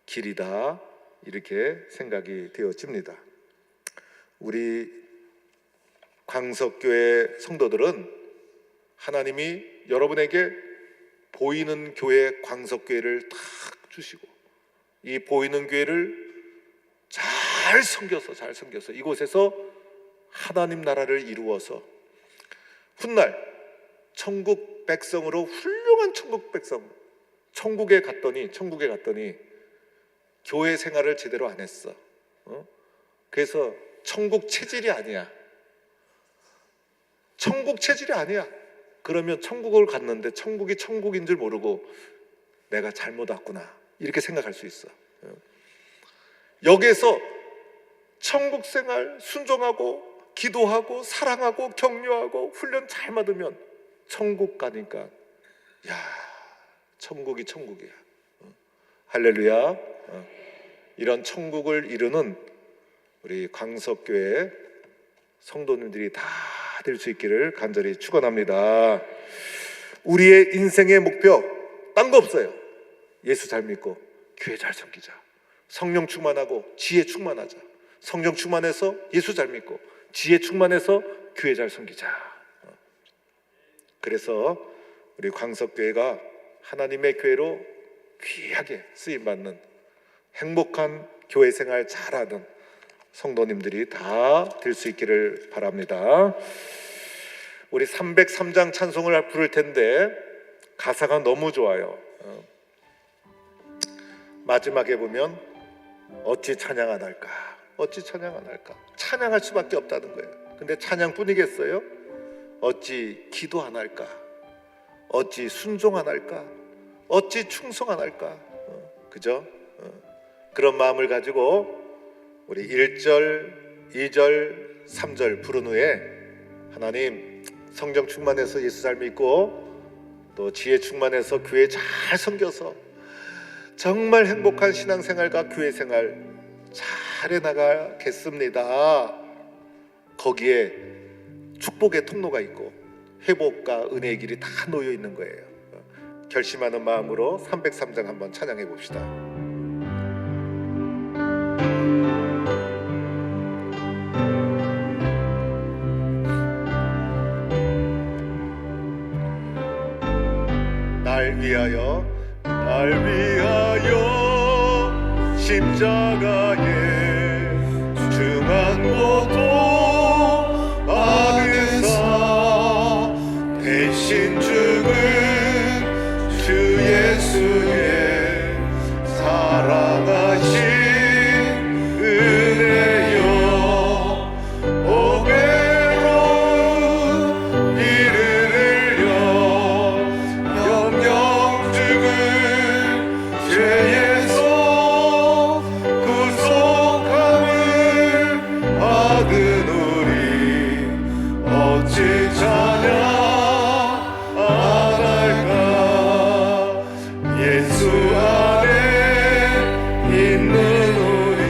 길이다, 이렇게 생각이 되어집니다. 우리 광석교회 성도들은 하나님이 여러분에게 보이는 교회, 광석교회를 딱 주시고, 이 보이는 교회를 잘 섬겨서 이곳에서 하나님 나라를 이루어서 훗날 천국 백성으로, 훌륭한 천국 백성, 천국에 갔더니 교회 생활을 제대로 안 했어. 그래서 천국 체질이 아니야. 그러면 천국을 갔는데 천국이 천국인 줄 모르고 내가 잘못 왔구나, 이렇게 생각할 수 있어. 여기에서 천국 생활 순종하고 기도하고 사랑하고 격려하고 훈련 잘 받으면 천국 가니까 야, 천국이 천국이야. 할렐루야. 이런 천국을 이루는 우리 광석교회 성도님들이 다 될 수 있기를 간절히 축원합니다. 우리의 인생의 목표 딴 거 없어요. 예수 잘 믿고 교회 잘 섬기자. 성령 충만하고 지혜 충만하자. 성령 충만해서 예수 잘 믿고 지혜 충만해서 교회 잘 섬기자. 그래서 우리 광석교회가 하나님의 교회로 귀하게 쓰임받는 행복한 교회 생활 잘하는 성도님들이 다 될 수 있기를 바랍니다. 우리 303장 찬송을 부를 텐데 가사가 너무 좋아요. 마지막에 보면 어찌 찬양 안 할까, 어찌 찬양 안 할까. 찬양할 수밖에 없다는 거예요. 근데 찬양뿐이겠어요? 어찌 기도 안 할까, 어찌 순종 안 할까, 어찌 충성 안 할까. 그죠? 그런 마음을 가지고 우리 1절, 2절, 3절 부른 후에 하나님 성령 충만해서 예수 잘 믿고 또 지혜 충만해서 교회 잘 섬겨서 정말 행복한 신앙생활과 교회 생활 잘 해나가겠습니다. 거기에 축복의 통로가 있고 회복과 은혜의 길이 다 놓여 있는 거예요. 결심하는 마음으로 303장 한번 찬양해 봅시다. 날 위하여 십자가에 중한 고통 받으사 대신 죽은 주 예수의 사랑하신 은혜여 보배로운 이를 흘려 영영 죽은 죄에서 구속함을 받은 우리 어찌 찬양 안 할까. 예수 안에 있는 우리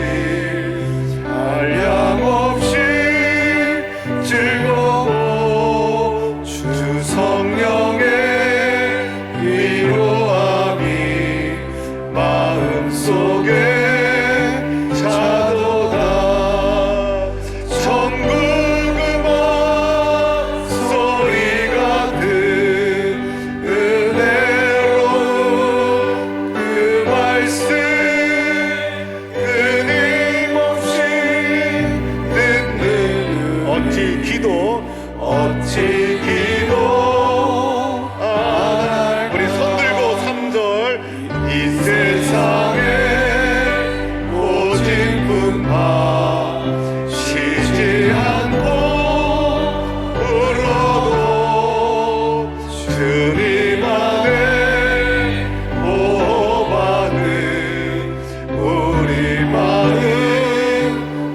한량없이 즐거워 주 성령의 위로함이 마음속에 차도다. 천국 음악 소리 같은 은혜로운 그 말씀 끊임없이 듣는 어찌 기도 안 할. 우리 손 들고 3절 이 세상에 모진 분파 쉬지 않고 울어도 주님 안에 보호받는 우리 마음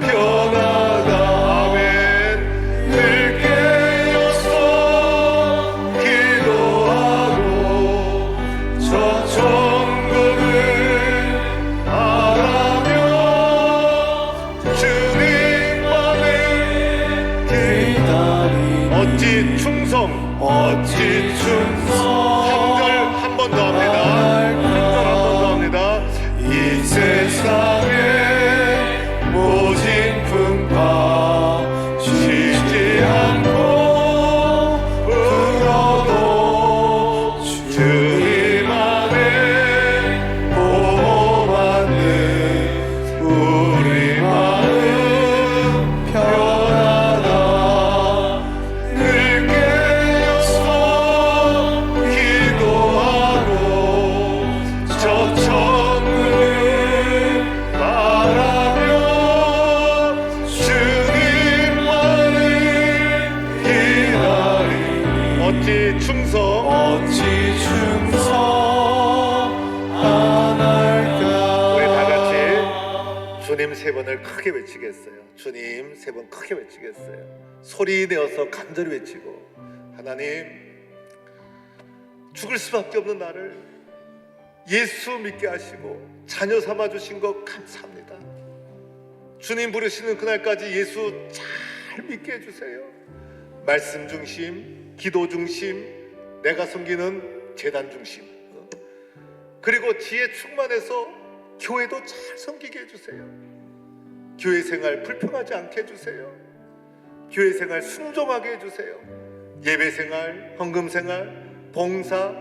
편하다. 아멘. 늘 깨어서 기도하고 저 천국을 바라며 주님만을 기다리. 어찌 충성 3절 한 번 더 합니다. 3절 한 번 더 합니다. 이 세상에 모진 풍파 쉬지 않고 울어도 어찌 충성하날까. 우리 다 같이 주님 세 번을 크게 외치겠어요. 주님 세 번 크게 외치겠어요. 소리 내어서 간절히 외치고, 하나님, 죽을 수밖에 없는 나를 예수 믿게 하시고 자녀 삼아 주신 것 감사합니다. 주님 부르시는 그날까지 예수 잘 믿게 해주세요. 말씀 중심, 기도 중심, 내가 섬기는 제단 중심, 그리고 지혜 충만해서 교회도 잘 섬기게 해주세요. 교회 생활 불평하지 않게 해주세요. 교회 생활 순종하게 해주세요. 예배 생활, 헌금 생활, 봉사,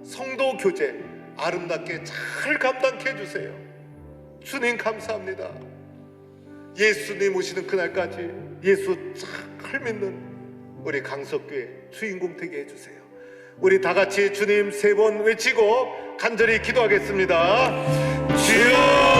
성도 교제 아름답게 잘 감당케 해주세요. 주님 감사합니다. 예수님 오시는 그날까지 예수 잘 믿는 우리 강석교회 주인공 되게 해주세요. 우리 다 같이 주님 세 번 외치고 간절히 기도하겠습니다. 주여